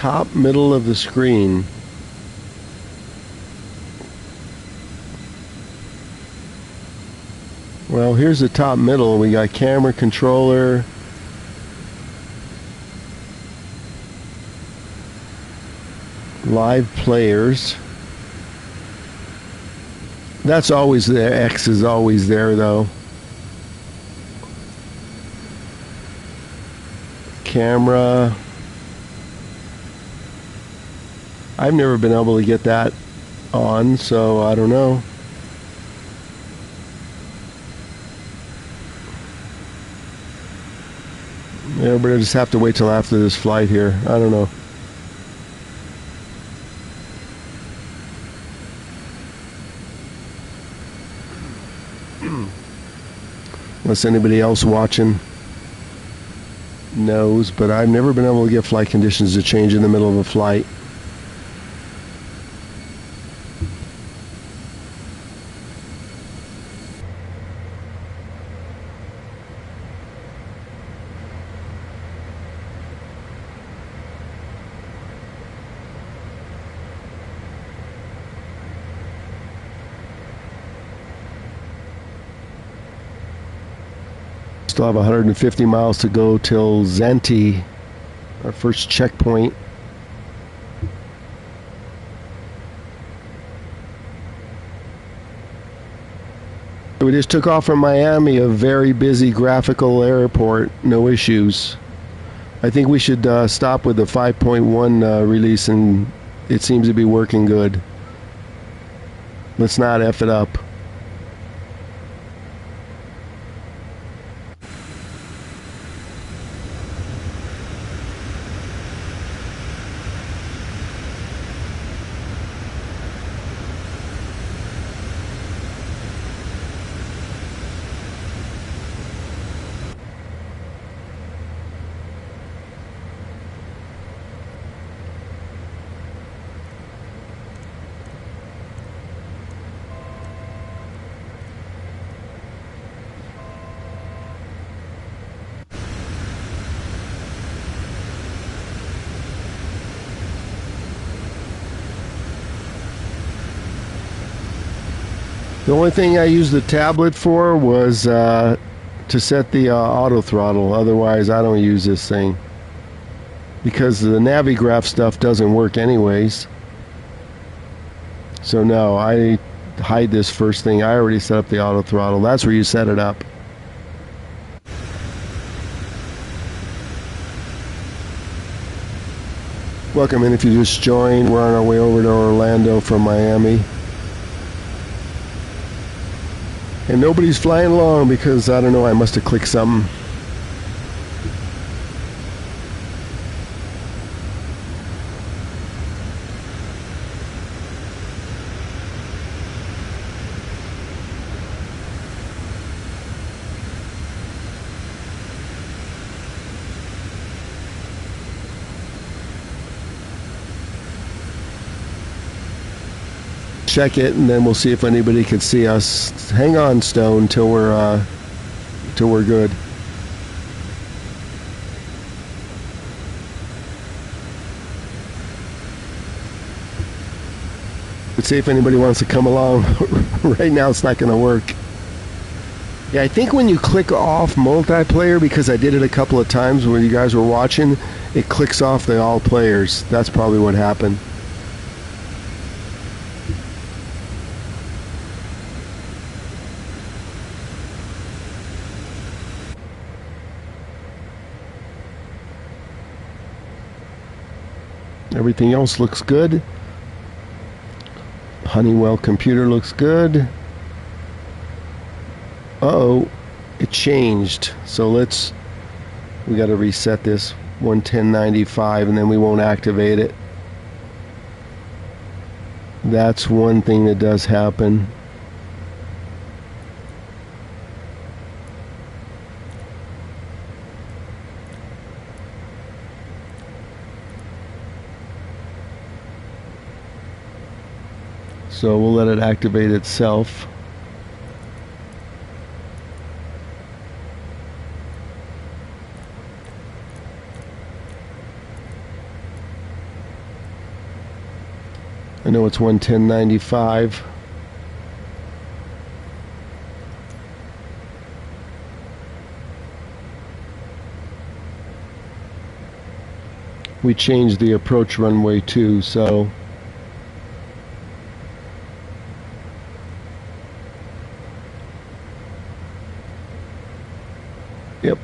top middle of the screen. Well, here's the top middle. We got camera, controller, live players. That's always there. X is always there, though. Camera. I've never been able to get that on, so I don't know. Yeah, we're gonna just have to wait till after this flight here. I don't know. Unless anybody else watching knows, but I've never been able to get flight conditions to change in the middle of a flight. Still have 150 miles to go till Zenti, our first checkpoint. We just took off from Miami, a very busy graphical airport, no issues. I think we should stop with the 5.1 release, and it seems to be working good. Let's not F it up. The only thing I used the tablet for was to set the auto throttle. Otherwise, I don't use this thing because the Navigraph stuff doesn't work anyways. So no, I hide this first thing. I already set up the auto throttle. That's where you set it up. Welcome in if you just joined. We're on our way over to Orlando from Miami. And nobody's flying along because, I don't know, I must have clicked something. Check it, and then we'll see if anybody can see us. Hang on, Stone, till we're good. Let's see if anybody wants to come along. Right now, it's not going to work. Yeah, I think when you click off multiplayer, because I did it a couple of times when you guys were watching, it clicks off the all players. That's probably what happened. Everything else looks good. Honeywell computer looks good. Uh-oh, it changed. So we got to reset this 110.95 and then we won't activate it. That's one thing that does happen. So we'll let it activate itself. I know it's 110.95. We changed the approach runway too, so yep.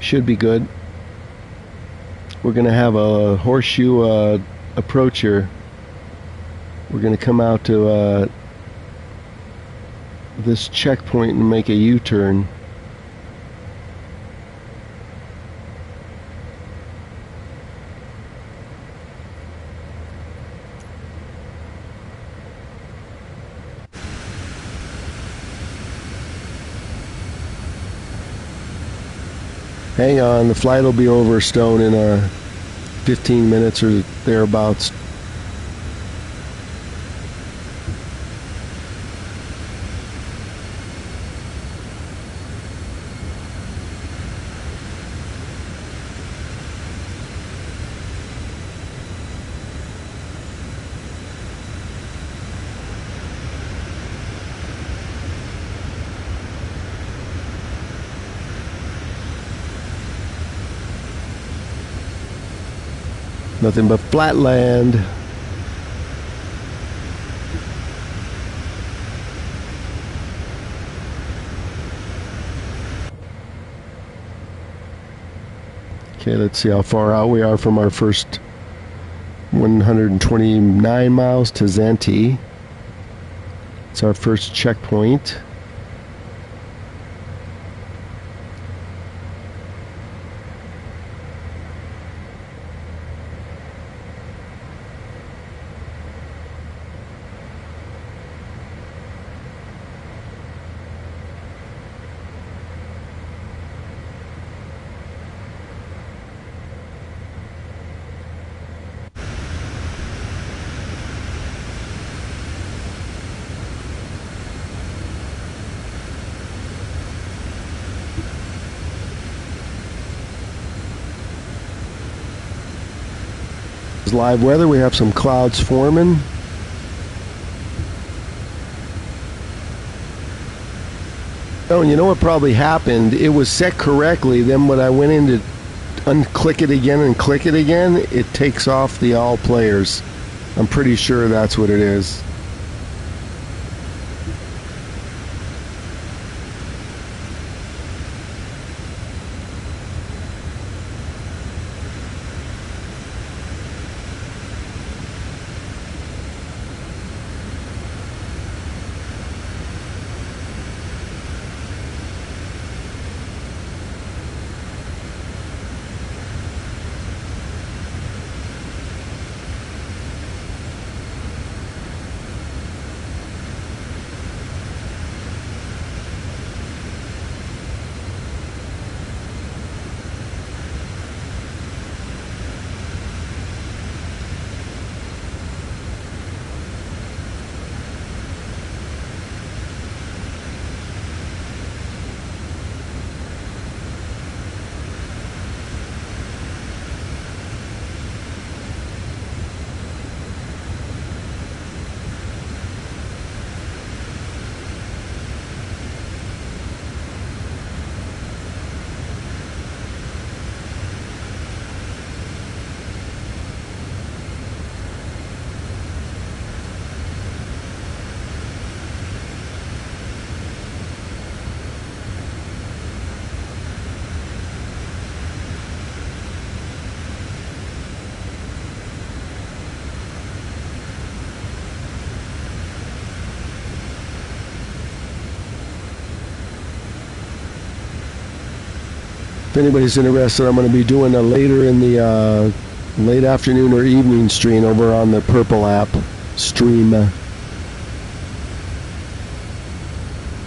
Should be good. We're going to have a horseshoe approach here. We're going to come out to this checkpoint and make a U-turn. Hang on, the flight will be over Stone in 15 minutes or thereabouts. Nothing but flat land. Okay, let's see how far out we are from our first 129 miles to Zante. It's our first checkpoint. Live weather, we have some clouds forming. Oh, and you know what probably happened? It was set correctly. Then when I went in to unclick it again and click it again, it takes off the all players. I'm pretty sure that's what it is. If anybody's interested, I'm going to be doing a later in the late afternoon or evening stream over on the Purple app stream.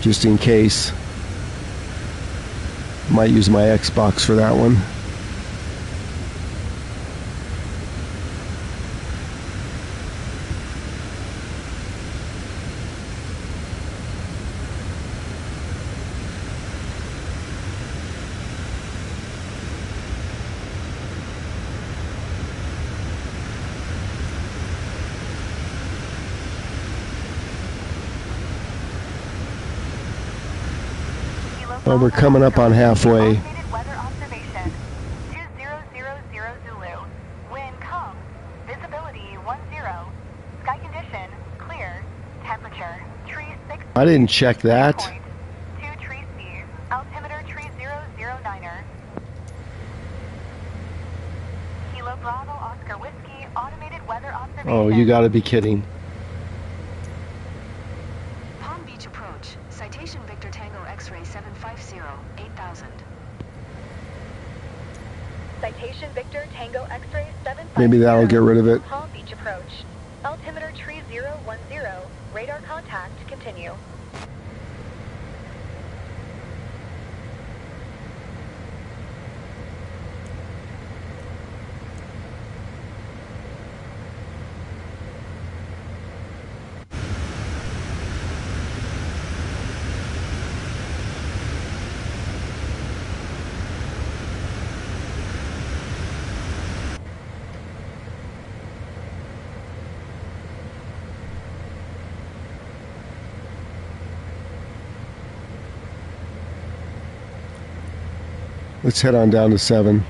Just in case. Might use my Xbox for that one. Well, we're coming up on halfway. Automated weather observation. 2000 Zulu. Wind calm. Visibility 10. Sky condition clear. Temperature tree 6. I didn't check that. Point. 2 tree C. Altimeter tree 009er. Kilo Bravo Oscar Whiskey. Automated weather observation. Oh, you gotta be kidding. Palm Beach approach. Citation Victor Tango X-ray 750, 8000. Citation Victor Tango X-ray 750. Maybe that'll get rid of it. Palm Beach approach. Altimeter tree 010. Radar contact continue. Let's head on down to 7.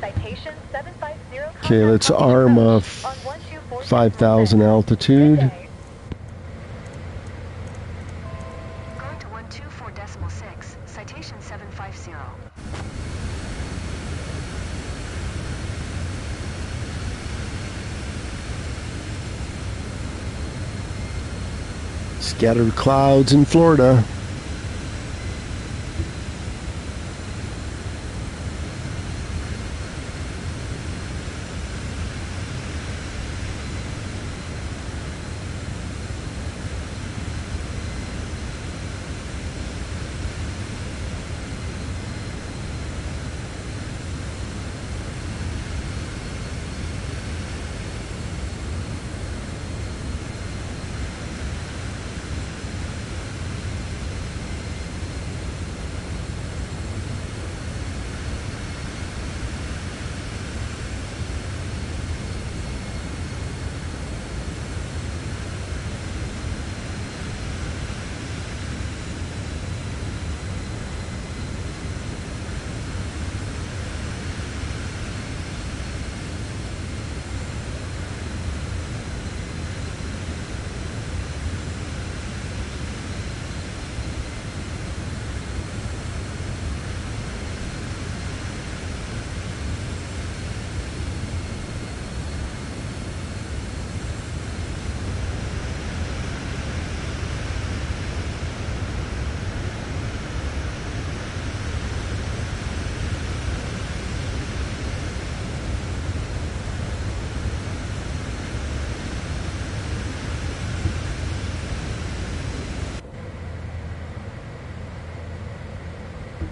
Citation 750. Okay, let's arm 5,000 altitude. Going to 124.6. Citation 750. Scattered clouds in Florida.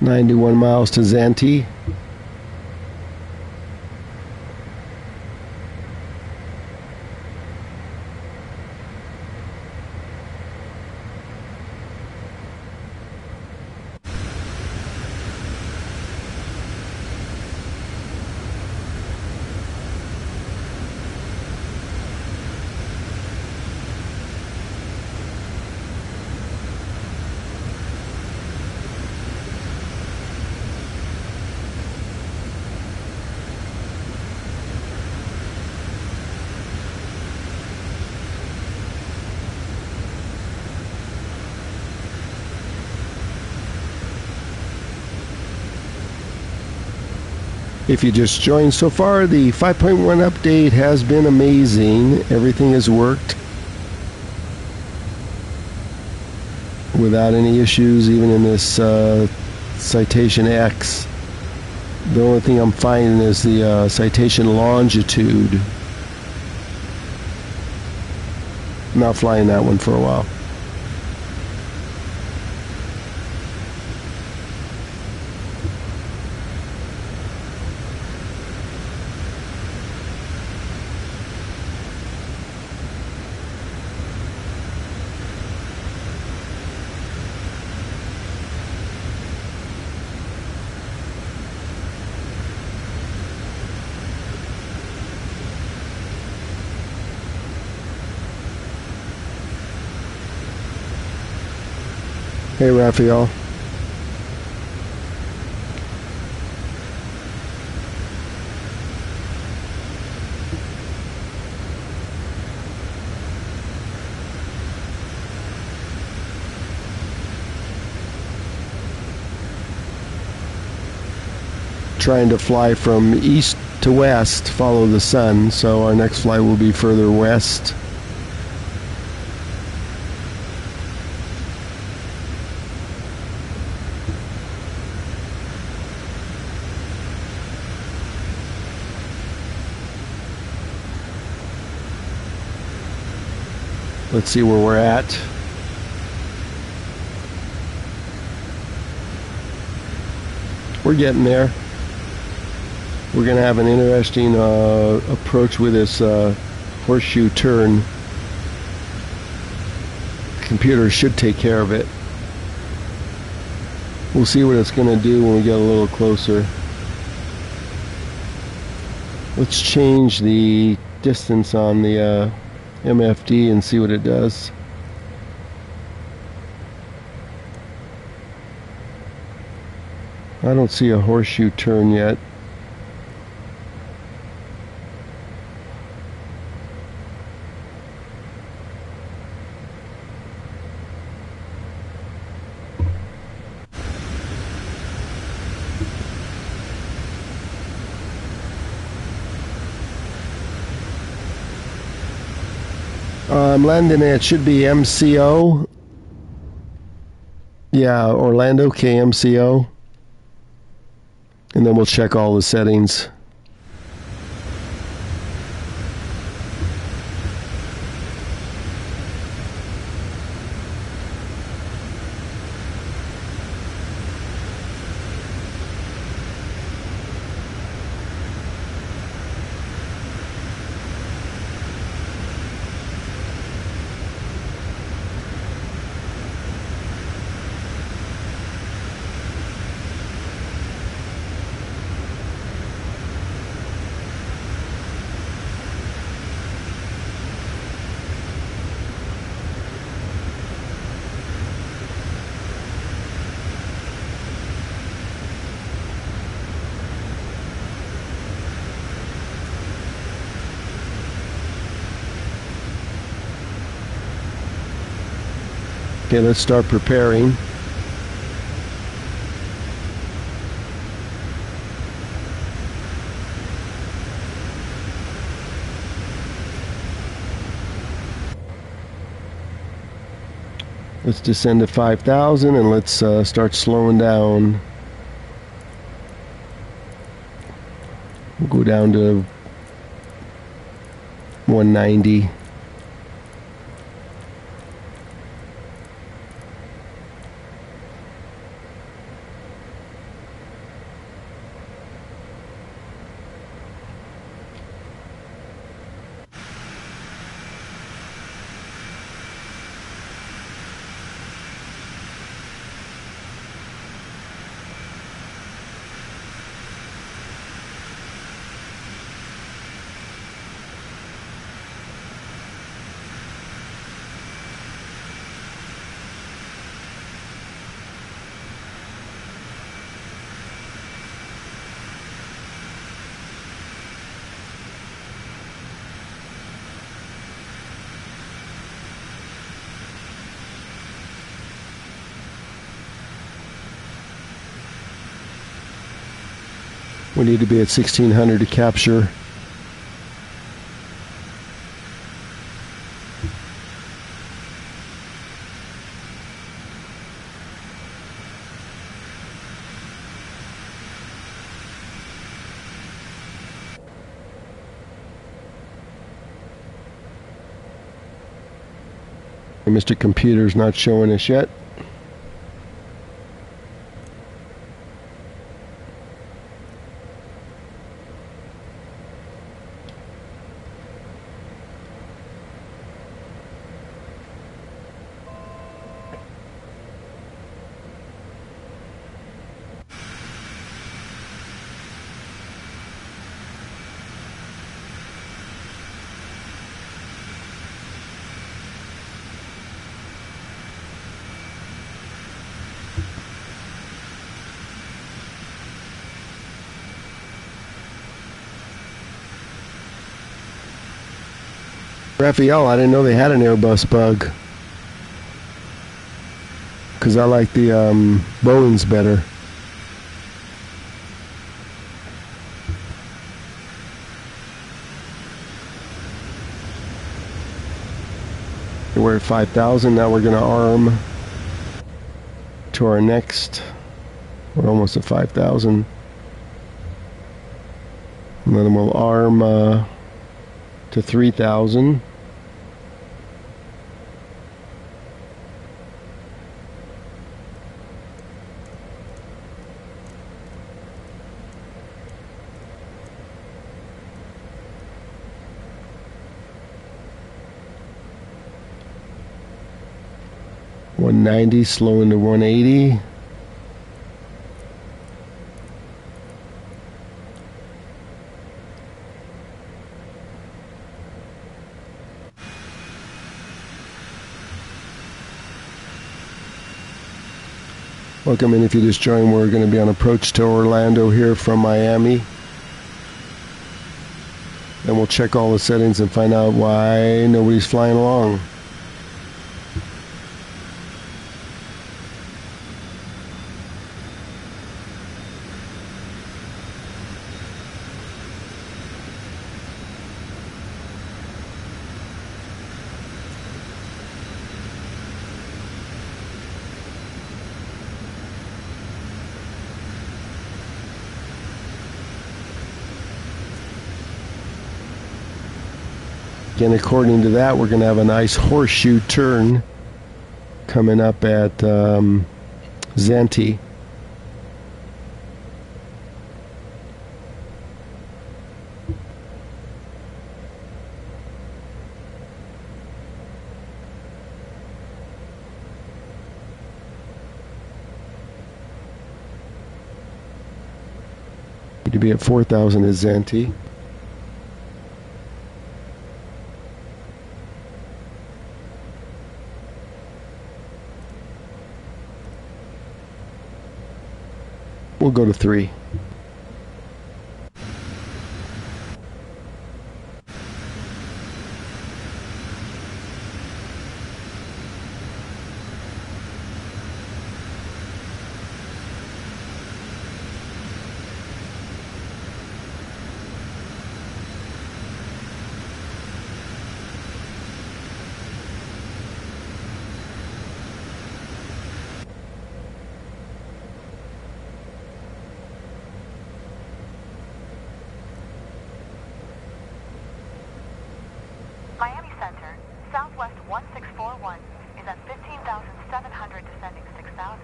.91 miles to Zante. If you just joined so far, the 5.1 update has been amazing. Everything has worked without any issues, even in this Citation X. The only thing I'm finding is the Citation Longitude. I'm not flying that one for a while. Hey, Raphael. Trying to fly from east to west, follow the sun, so our next flight will be further west. Let's see where we're at. We're getting there. We're going to have an interesting approach with this horseshoe turn. The computer should take care of it. We'll see what it's going to do when we get a little closer. Let's change the distance on the MFD and see what it does. I don't see a horseshoe turn yet. I'm landing at, it should be MCO. Yeah, Orlando KMCO. And then we'll check all the settings. Okay, let's start preparing. Let's descend to 5,000 and let's start slowing down. We'll go down to 190. We need to be at 1600 to capture. Mr. Computer's not showing us yet. Raphael, I didn't know they had an Airbus bug. Because I like the Boeing's better. We're at 5,000. Now we're going to arm to our next. We're almost at 5,000. And then we'll arm to 3,000. $190, slowing to 180. Welcome in if you just joined. We're going to be on approach to Orlando here from Miami. And we'll check all the settings and find out why nobody's flying along. And according to that, we're going to have a nice horseshoe turn coming up at Zante. Need to be at 4,000 at Zante. We'll go to 3. Miami Center, Southwest 1641 is at 15,700 descending 6,000.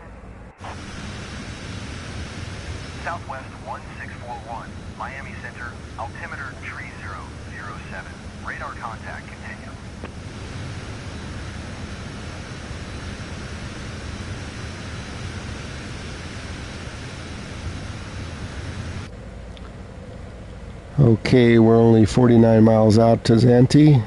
Southwest 1641, Miami Center, altimeter 3007. Radar contact continue. Okay, we're only 49 miles out to Zante.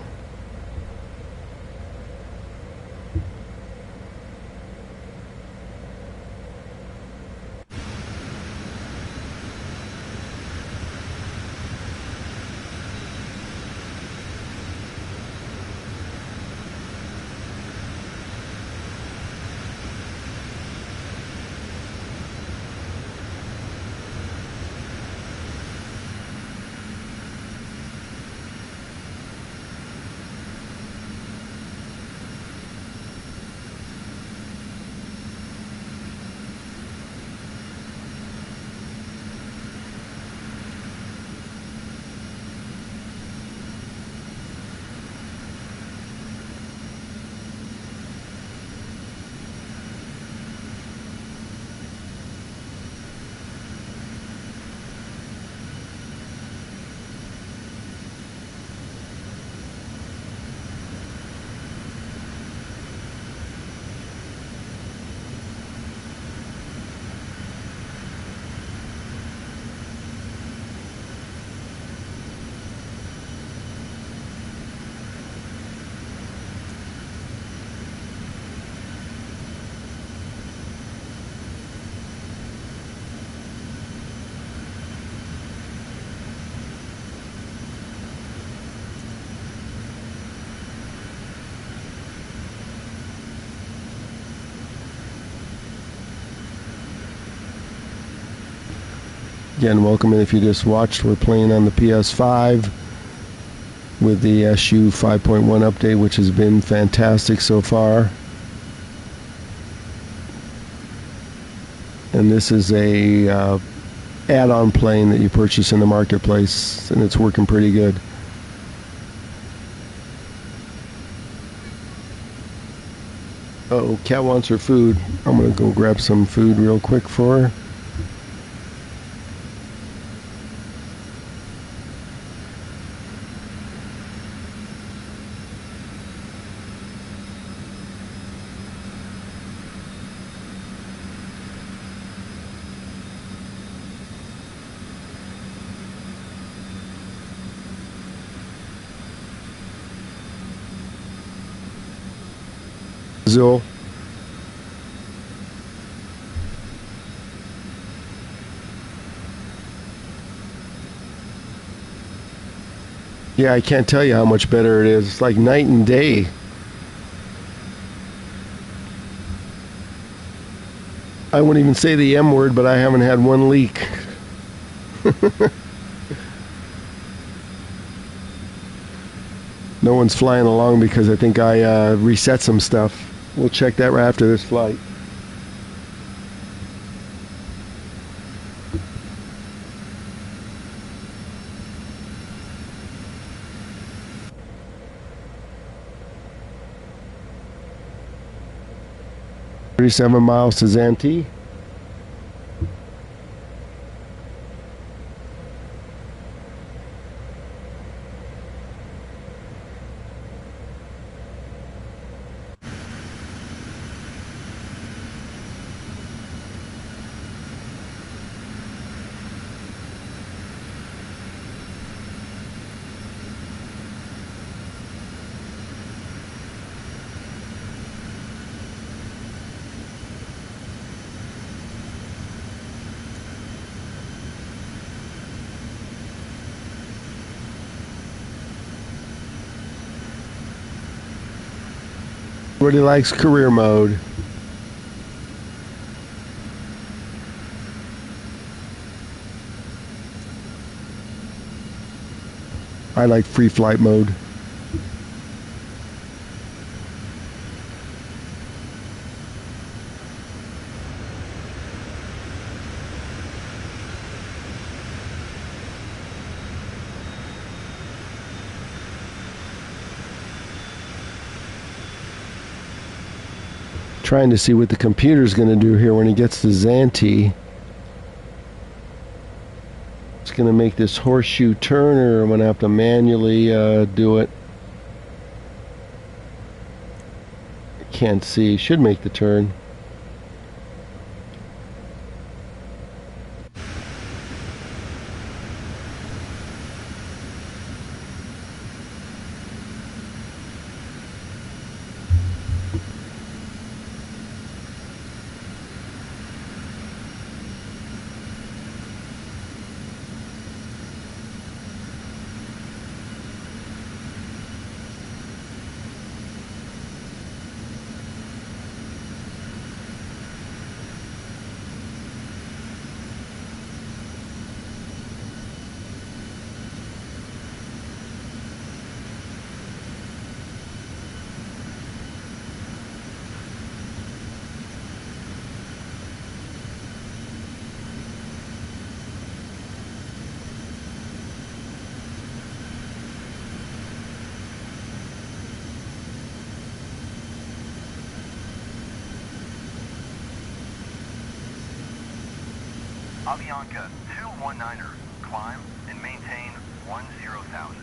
Again, welcome in if you just watched. We're playing on the PS5 with the SU 5.1 update, which has been fantastic so far. And this is a add-on plane that you purchase in the marketplace, and it's working pretty good. Uh-oh, Cat wants her food. I'm going to go grab some food real quick for her. Zul. Yeah, I can't tell you how much better it is. It's like night and day. I wouldn't even say the M word, but I haven't had one leak. No one's flying along because I think I reset some stuff. We'll check that right after this flight. "37 miles to Zante." Everybody likes career mode. I like free flight mode. Trying to see what the computer's going to do here when he gets to Zante. It's going to make this horseshoe turn, or I'm going to have to manually do it. Can't see. Should make the turn. Avianca 219er, climb and maintain 10,000.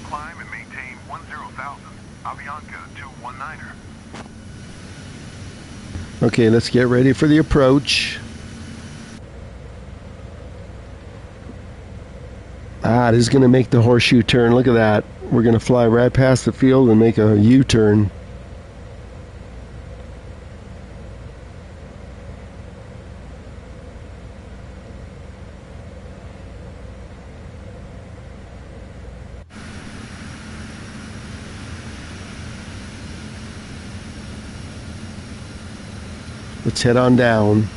Climb and maintain 10,000. Avianca 219er. Okay, let's get ready for the approach. Ah, this is going to make the horseshoe turn. Look at that. We're going to fly right past the field and make a U-turn. Let's head on down.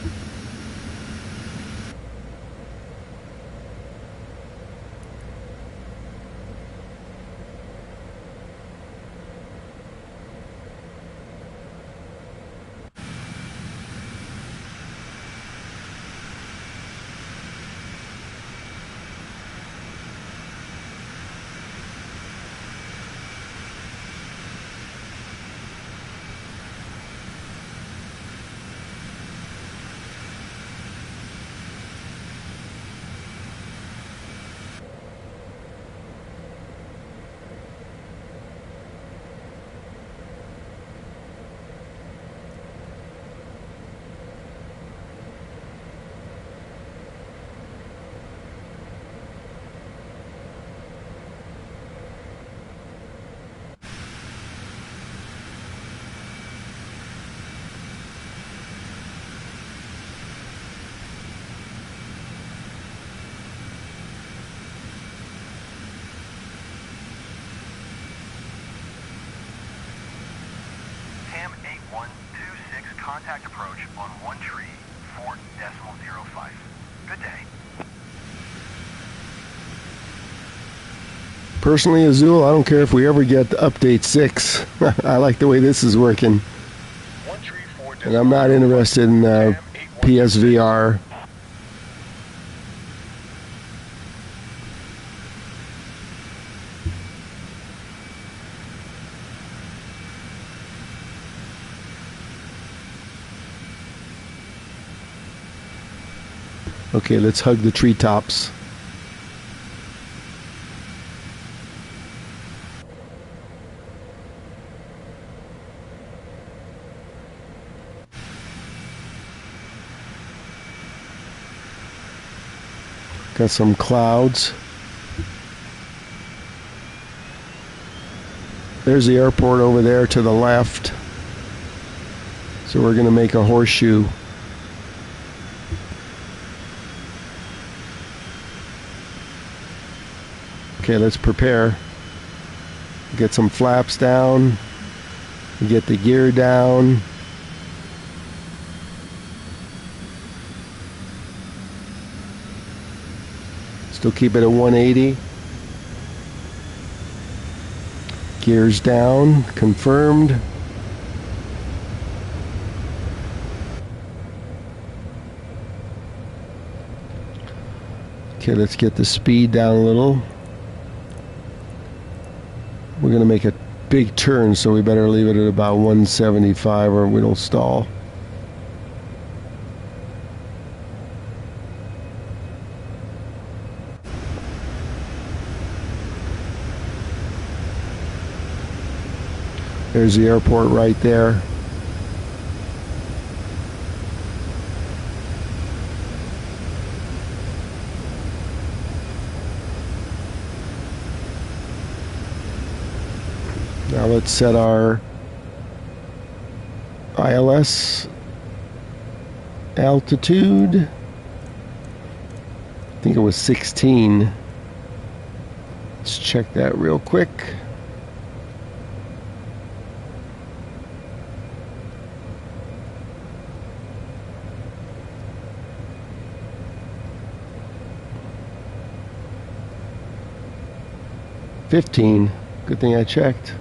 Tam 8126, contact approach on 1 tree, 4.05. Good day. Personally, Azul, I don't care if we ever get to update 6. I like the way this is working. 1 tree, 4. And I'm not interested in PSVR. Okay, let's hug the treetops. Got some clouds. There's the airport over there to the left. So we're going to make a horseshoe. Okay, let's prepare. Get some flaps down. Get the gear down. Still keep it at 180. Gears down, confirmed. Okay, let's get the speed down a little. We're going to make a big turn, so we better leave it at about 175 or we don't stall. There's the airport right there. Now let's set our ILS altitude. I think it was 16. Let's check that real quick. $15. Good thing I checked.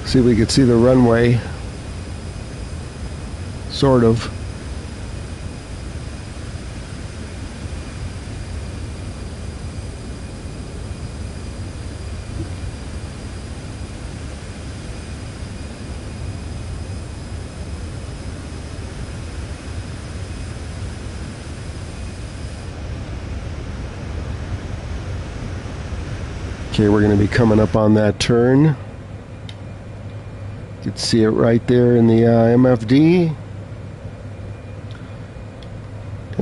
See if we could see the runway. Sort of. Okay, we're going to be coming up on that turn. You can see it right there in the MFD.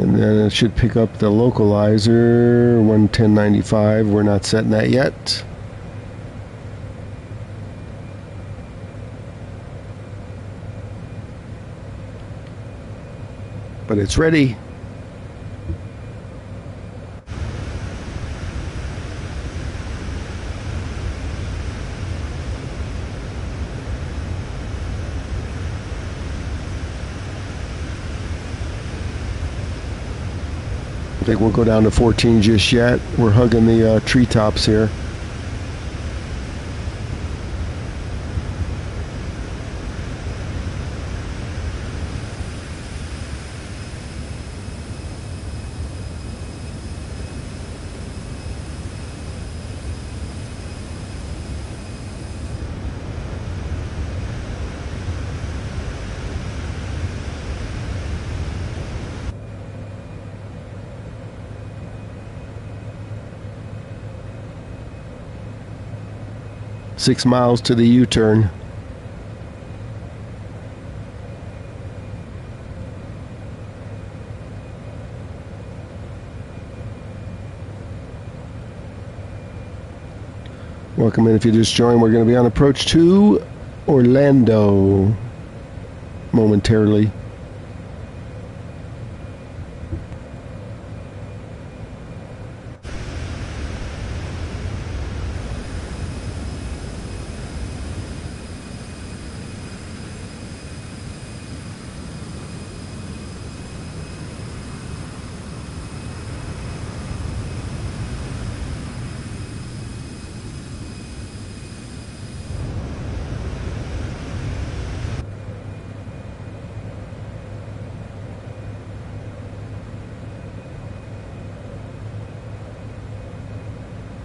And then it should pick up the localizer, 110.95. We're not setting that yet. But it's ready. I think we'll go down to 14 just yet. We're hugging the treetops here. Six miles to the U-turn. Welcome in if you just joined. We're going to be on approach to Orlando momentarily.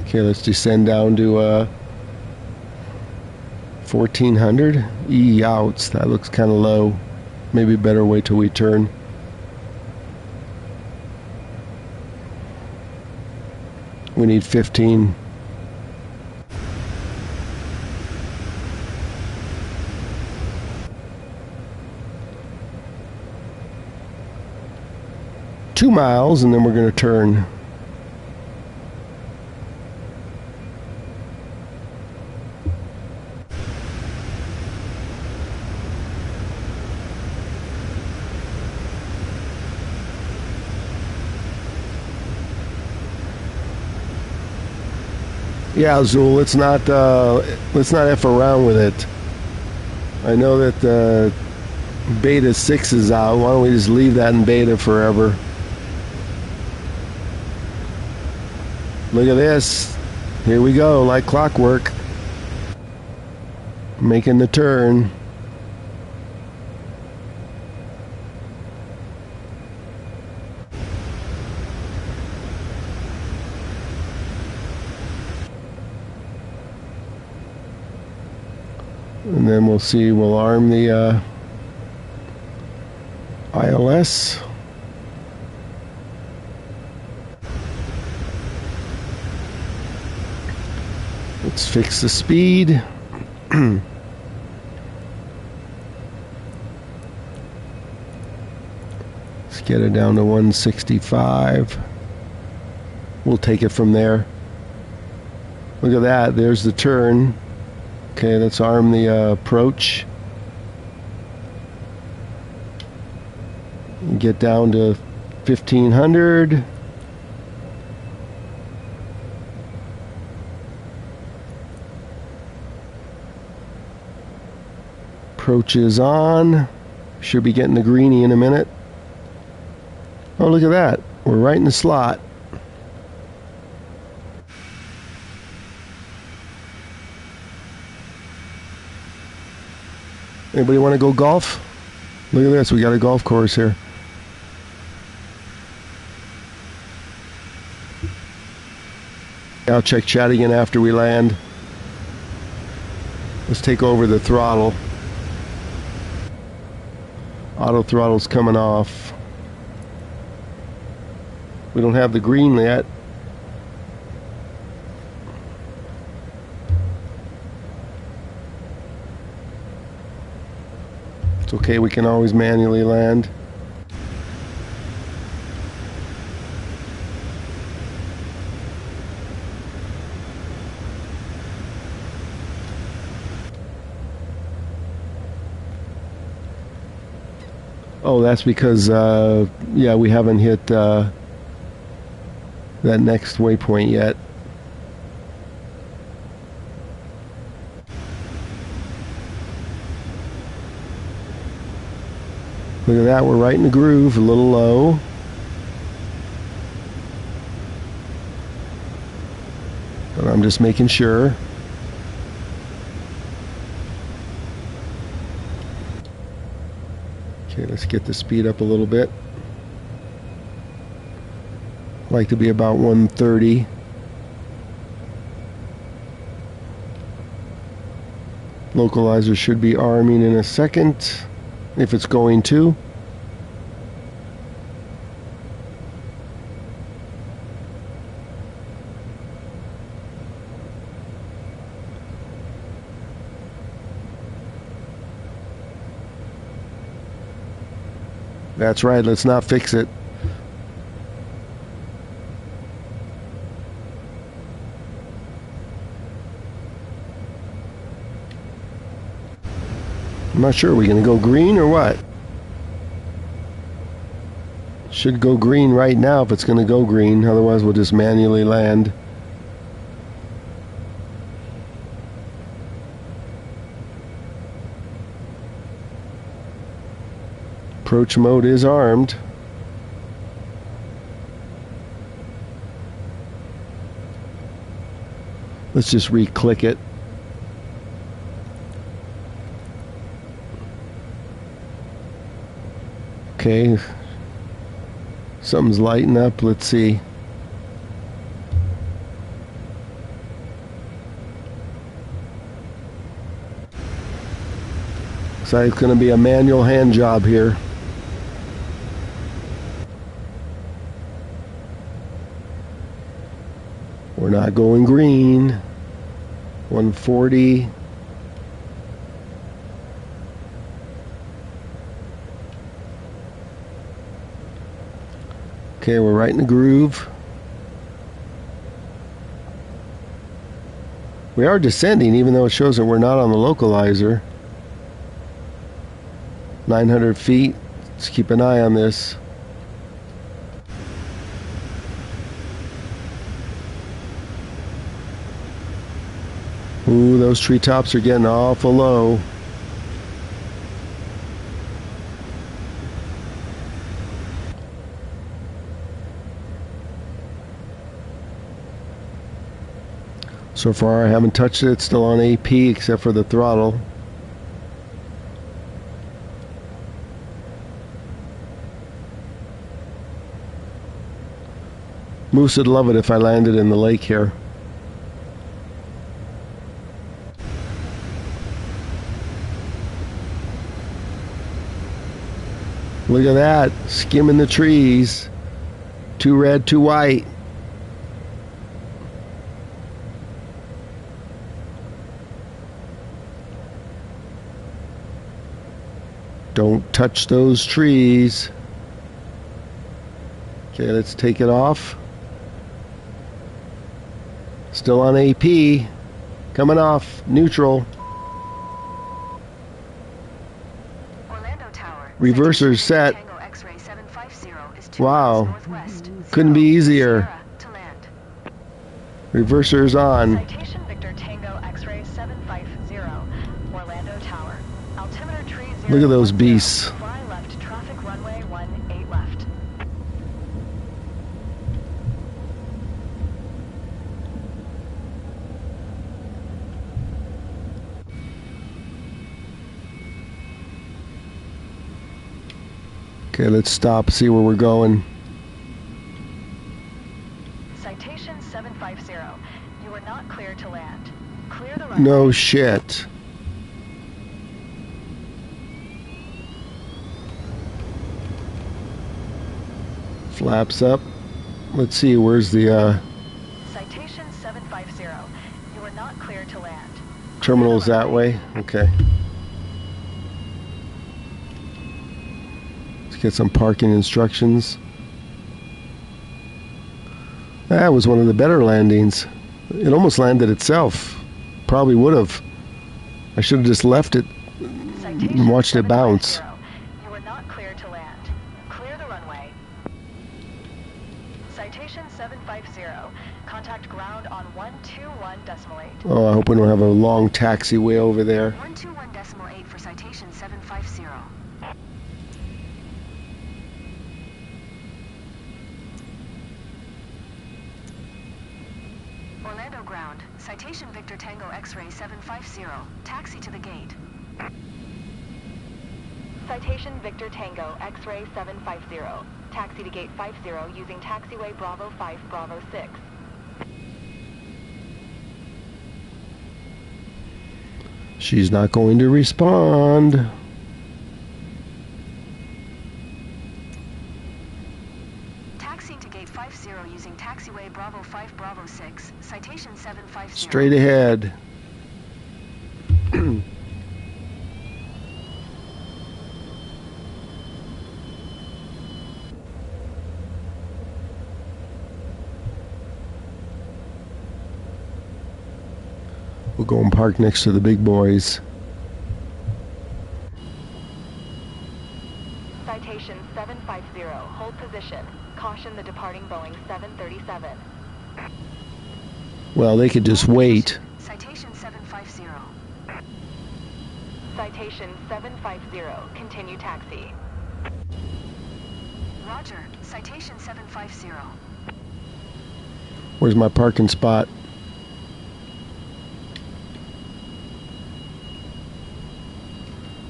Okay, let's descend down to 1400. Outs, that looks kind of low. Maybe better wait till we turn. We need 15. Two miles, and then we're going to turn. Yeah, Zool, let's not F around with it. I know that beta 6 is out. Why don't we just leave that in beta forever? Look at this. Here we go, like clockwork. Making the turn. And then we'll see, we'll arm the ILS. Let's fix the speed. Let's get it down to 165. We'll take it from there. Look at that, there's the turn. Okay, let's arm the approach. Get down to 1500. Approach is on. Should be getting the greenie in a minute. Oh, look at that. We're right in the slot. Anybody want to go golf? Look at this, we got a golf course here. I'll check chat again after we land. Let's take over the throttle. Auto throttle's coming off. We don't have the green yet. It's okay, we can always manually land. Oh, that's because, yeah, we haven't hit that next waypoint yet. Look at that, we're right in the groove, a little low. But I'm just making sure. Okay, let's get the speed up a little bit. I like to be about 130. Localizer should be arming in a second, if it's going to. That's right, let's not fix it. I'm not sure, are we going to go green or what? Should go green right now if it's going to go green, otherwise we'll just manually land. Approach mode is armed. Let's just re-click it. Okay. Something's lighting up. Let's see. Looks like it's going to be a manual hand job here. We're not going green. 140. Okay, we're right in the groove. We are descending, even though it shows that we're not on the localizer. 900 feet. Let's keep an eye on this. Ooh, those treetops are getting awful low. So far I haven't touched it, it's still on AP except for the throttle. Moose would love it if I landed in the lake here. Look at that, skimming the trees. Too red, too white. Don't touch those trees. Okay, let's take it off. Still on AP. Coming off, neutral. Reverser's set. Wow, couldn't be easier. Reverser's on. Citation Victor Tango X-ray 750, Orlando Tower. Altimeter tree 0. Look at those beasts. Fly left, traffic runway 18 left. Okay, let's stop, see where we're going. Citation 750. You are not clear to land. Clear the runway. No shit. Flaps up. Let's see, where's the Citation 750. You are not clear to land. terminal's that way? Okay. Let's get some parking instructions. That was one of the better landings. It almost landed itself. Probably would have. I should have just left it and watched it bounce. You are not clear to land. Oh, I hope we don't have a long taxiway over there. 121.8 for citation 750. Orlando ground. Citation Victor Tango X-ray 750. Taxi to the gate. Citation Victor Tango X-ray 750. Taxi to gate 50 using taxiway Bravo 5 Bravo 6. She's not going to respond. Taxiing to gate 50 using taxiway Bravo 5 Bravo 6. Citation 750. Straight ahead. We'll go and park next to the big boys. Citation 750. Hold position. Caution the departing Boeing 737. Well, they could just wait. Citation 750. Citation 750. Continue taxi. Roger. Citation 750. Where's my parking spot?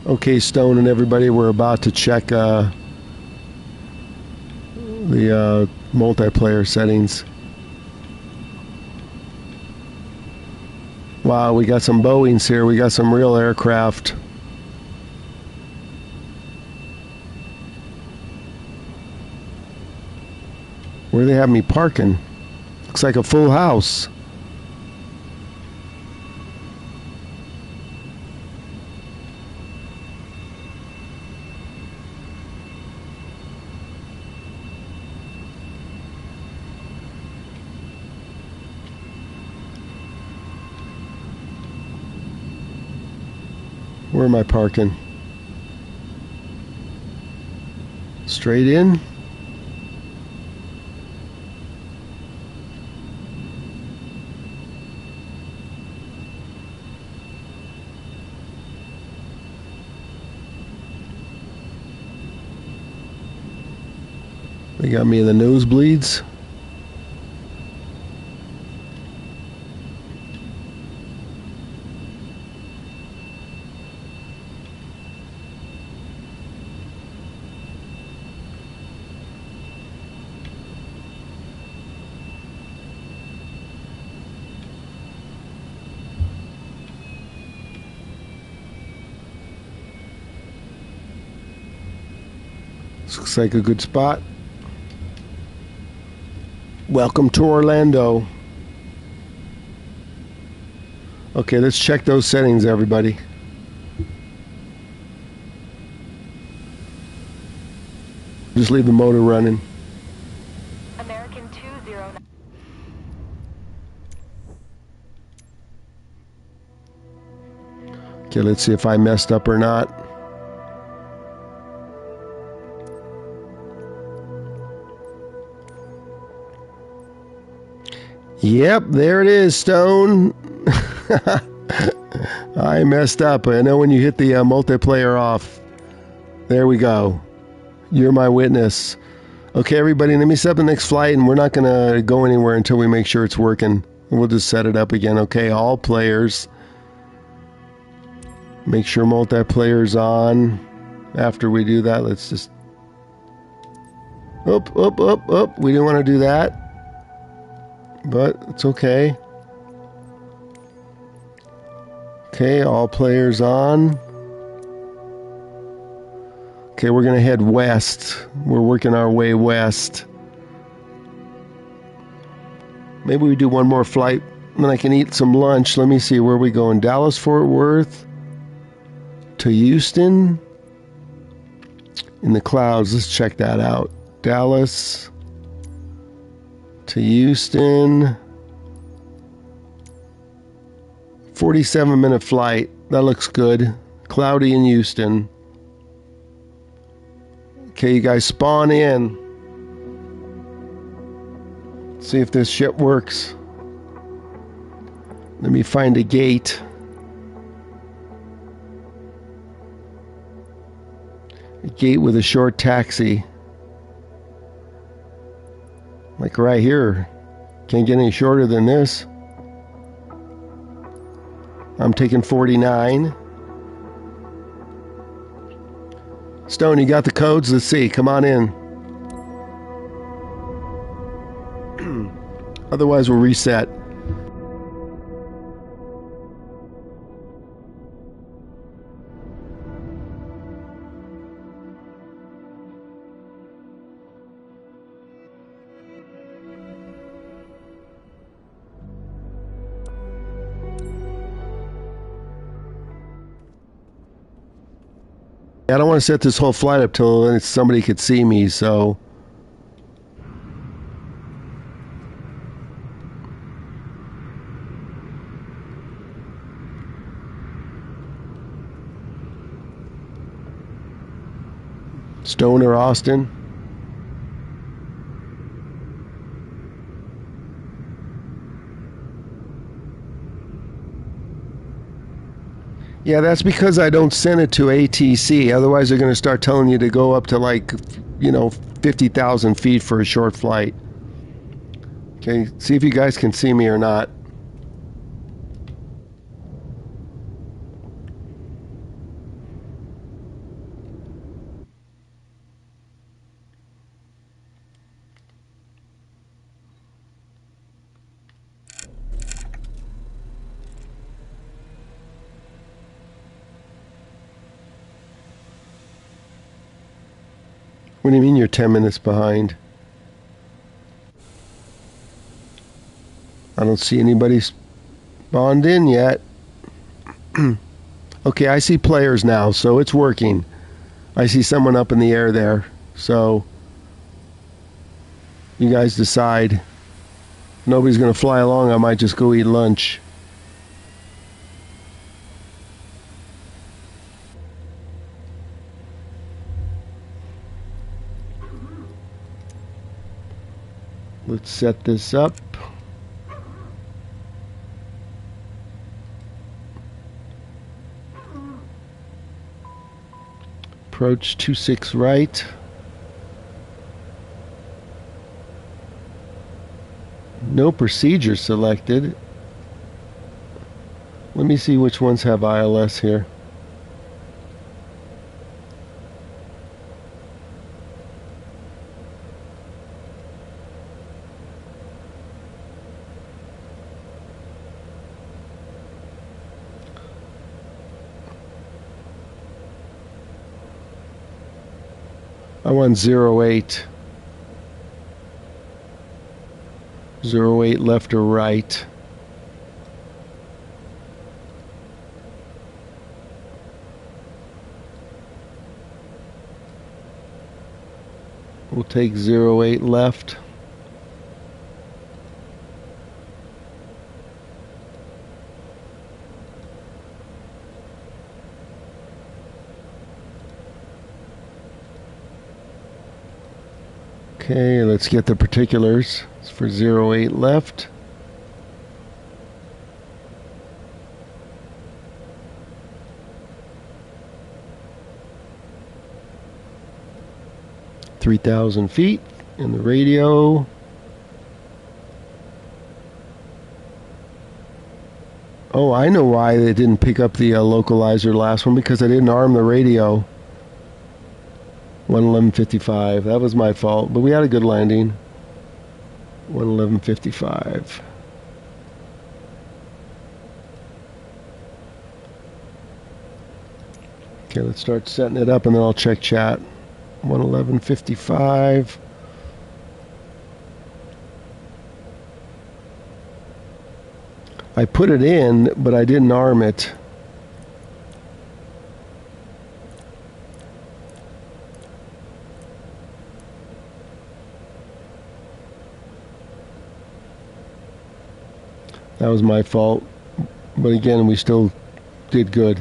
Okay, Stone and everybody, we're about to check the multiplayer settings. Wow, we got some Boeings here. We got some real aircraft. Where do they have me parking? Looks like a full house. Where am I parking? Straight in? They got me in the nosebleeds. Looks like a good spot. Welcome to Orlando. Okay, let's check those settings, everybody. Just leave the motor running. American 209. Okay, let's see if I messed up or not. Yep, there it is, Stone. I messed up. I know when you hit the multiplayer off. There we go. You're my witness. Okay, everybody, let me set up the next flight, and we're not going to go anywhere until we make sure it's working. We'll just set it up again. Okay, all players. Make sure multiplayer's on. After we do that, let's just... Up. We didn't want to do that. But it's okay. Okay, all players on. Okay, we're gonna head west. We're working our way west. Maybe we do one more flight, then I can eat some lunch. Let me see, where are we going? Dallas, Fort Worth to Houston. In the clouds, let's check that out. Dallas to Houston. 47-minute flight. That looks good. Cloudy in Houston. Okay, you guys spawn in. See if this shit works. Let me find a gate. A gate with a short taxi. Like right here. Can't get any shorter than this. I'm taking 49. Stone, you got the codes? Let's see. Come on in. Otherwise, we'll reset. I don't want to set this whole flight up till somebody could see me, so... Stone or Austin? Yeah, that's because I don't send it to ATC. Otherwise, they're going to start telling you to go up to 50,000 feet for a short flight. Okay, see if you guys can see me or not. What do you mean you're 10 minutes behind? I don't see anybody spawned in yet. Okay, I see players now, so it's working. I see someone up in the air there. So, you guys decide. If nobody's going to fly along, I might just go eat lunch. Let's set this up. Approach 26 right. No procedure selected. Let me see which ones have ILS here. I want 08. 08 left or right. We'll take 08 left. Okay, let's get the particulars. It's for 08 left. $3,000 feet in the radio. Oh, I know why they didn't pick up the localizer last one, because I didn't arm the radio. 111.55. That was my fault, but we had a good landing. 111.55. Okay, let's start setting it up and then I'll check chat. 111.55. I put it in, but I didn't arm it. That was my fault. But again, we still did good.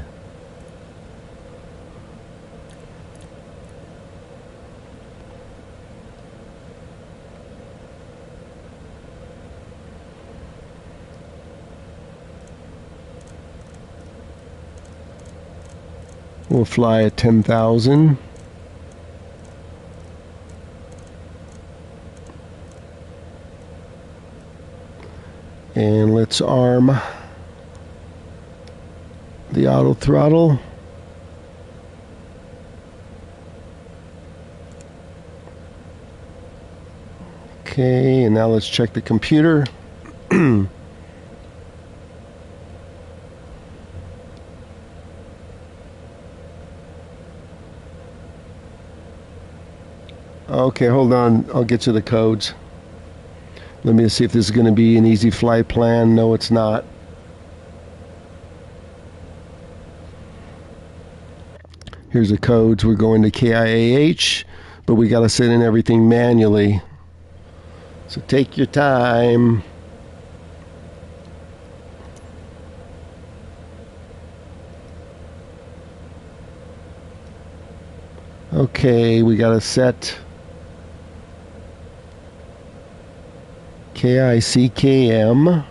We'll fly at 10,000. And let's arm the auto throttle. Okay, and now let's check the computer. Okay, hold on. I'll get you the codes. Let me see if this is going to be an easy flight plan. No, it's not. Here's the codes. We're going to KIAH, but we got to set in everything manually. So take your time. Okay, we got to set KICKM.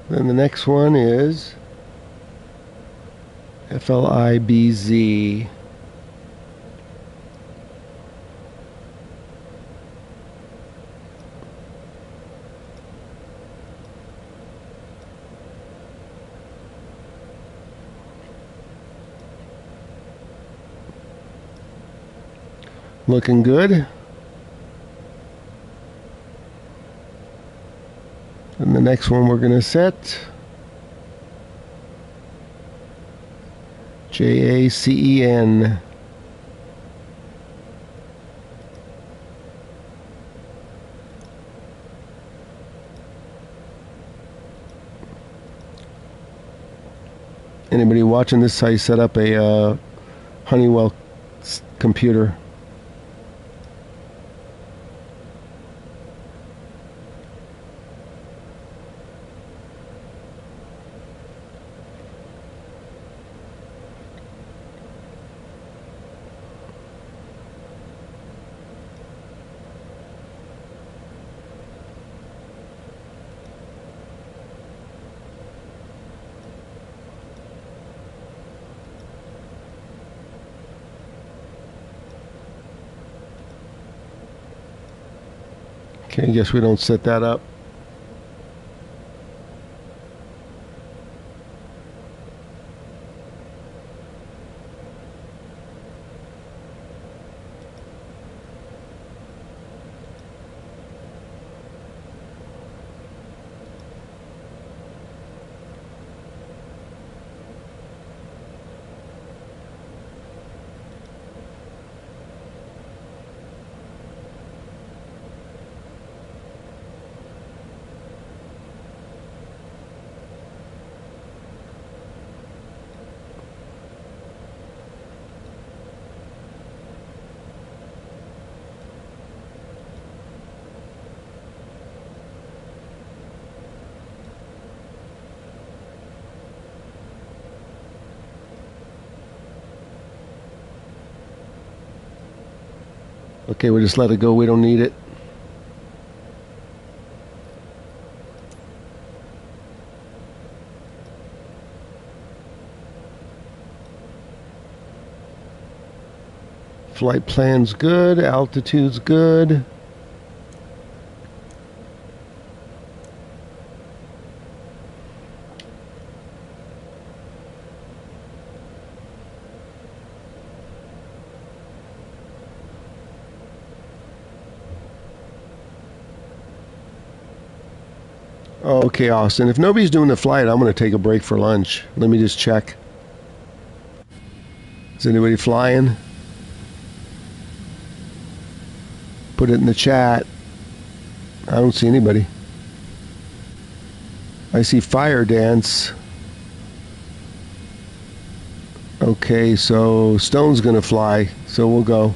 Then the next one is FLIBZ. Looking good. And the next one we're going to set JACEN. Anybody watching this, how you set up a Honeywell computer? Okay, I guess we don't set that up. Okay, we'll just let it go. We don't need it. Flight plan's good. Altitude's good. Okay, Austin, if nobody's doing the flight, I'm going to take a break for lunch. Let me just check. Is anybody flying? Put it in the chat. I don't see anybody. I see Fire Dance. Okay, so Stone's gonna fly, so we'll go.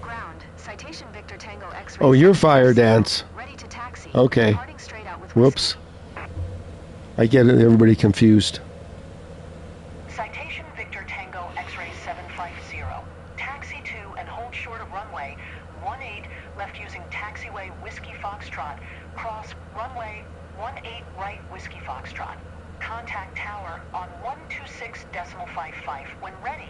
Ground. Citation Victor Tango X-ray. Oh, you're fire 750, dance. ready to taxi. Okay. Departing straight out with Whoops. whiskey. I get it, everybody confused. Citation Victor Tango X-ray 750. Taxi to and hold short of runway 18 left using taxiway Whiskey Foxtrot. Cross runway 18 right Whiskey Foxtrot. Contact tower on 126.55 when ready.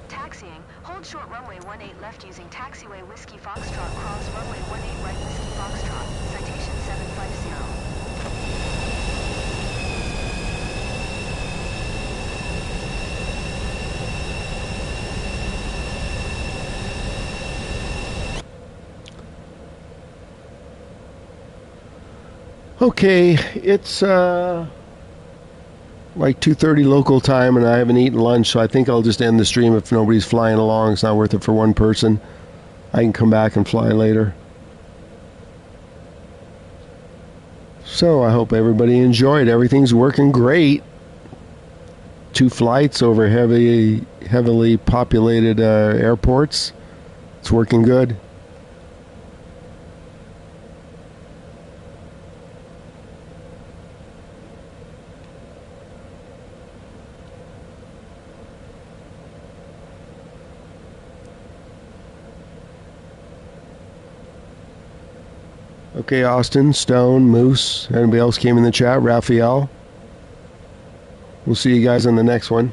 Taxiing. Hold short runway 18 left using taxiway Whiskey Foxtrot. Cross runway 18 right Whiskey Foxtrot. Citation 750. Okay, it's like 2:30 local time, and I haven't eaten lunch, so I think I'll just end the stream if nobody's flying along. It's not worth it for one person. I can come back and fly later. So I hope everybody enjoyed. Everything's working great. 2 flights over heavily populated airports. It's working good. Okay, Austin, Stone, Moose, anybody else came in the chat? Raphael. We'll see you guys on the next one.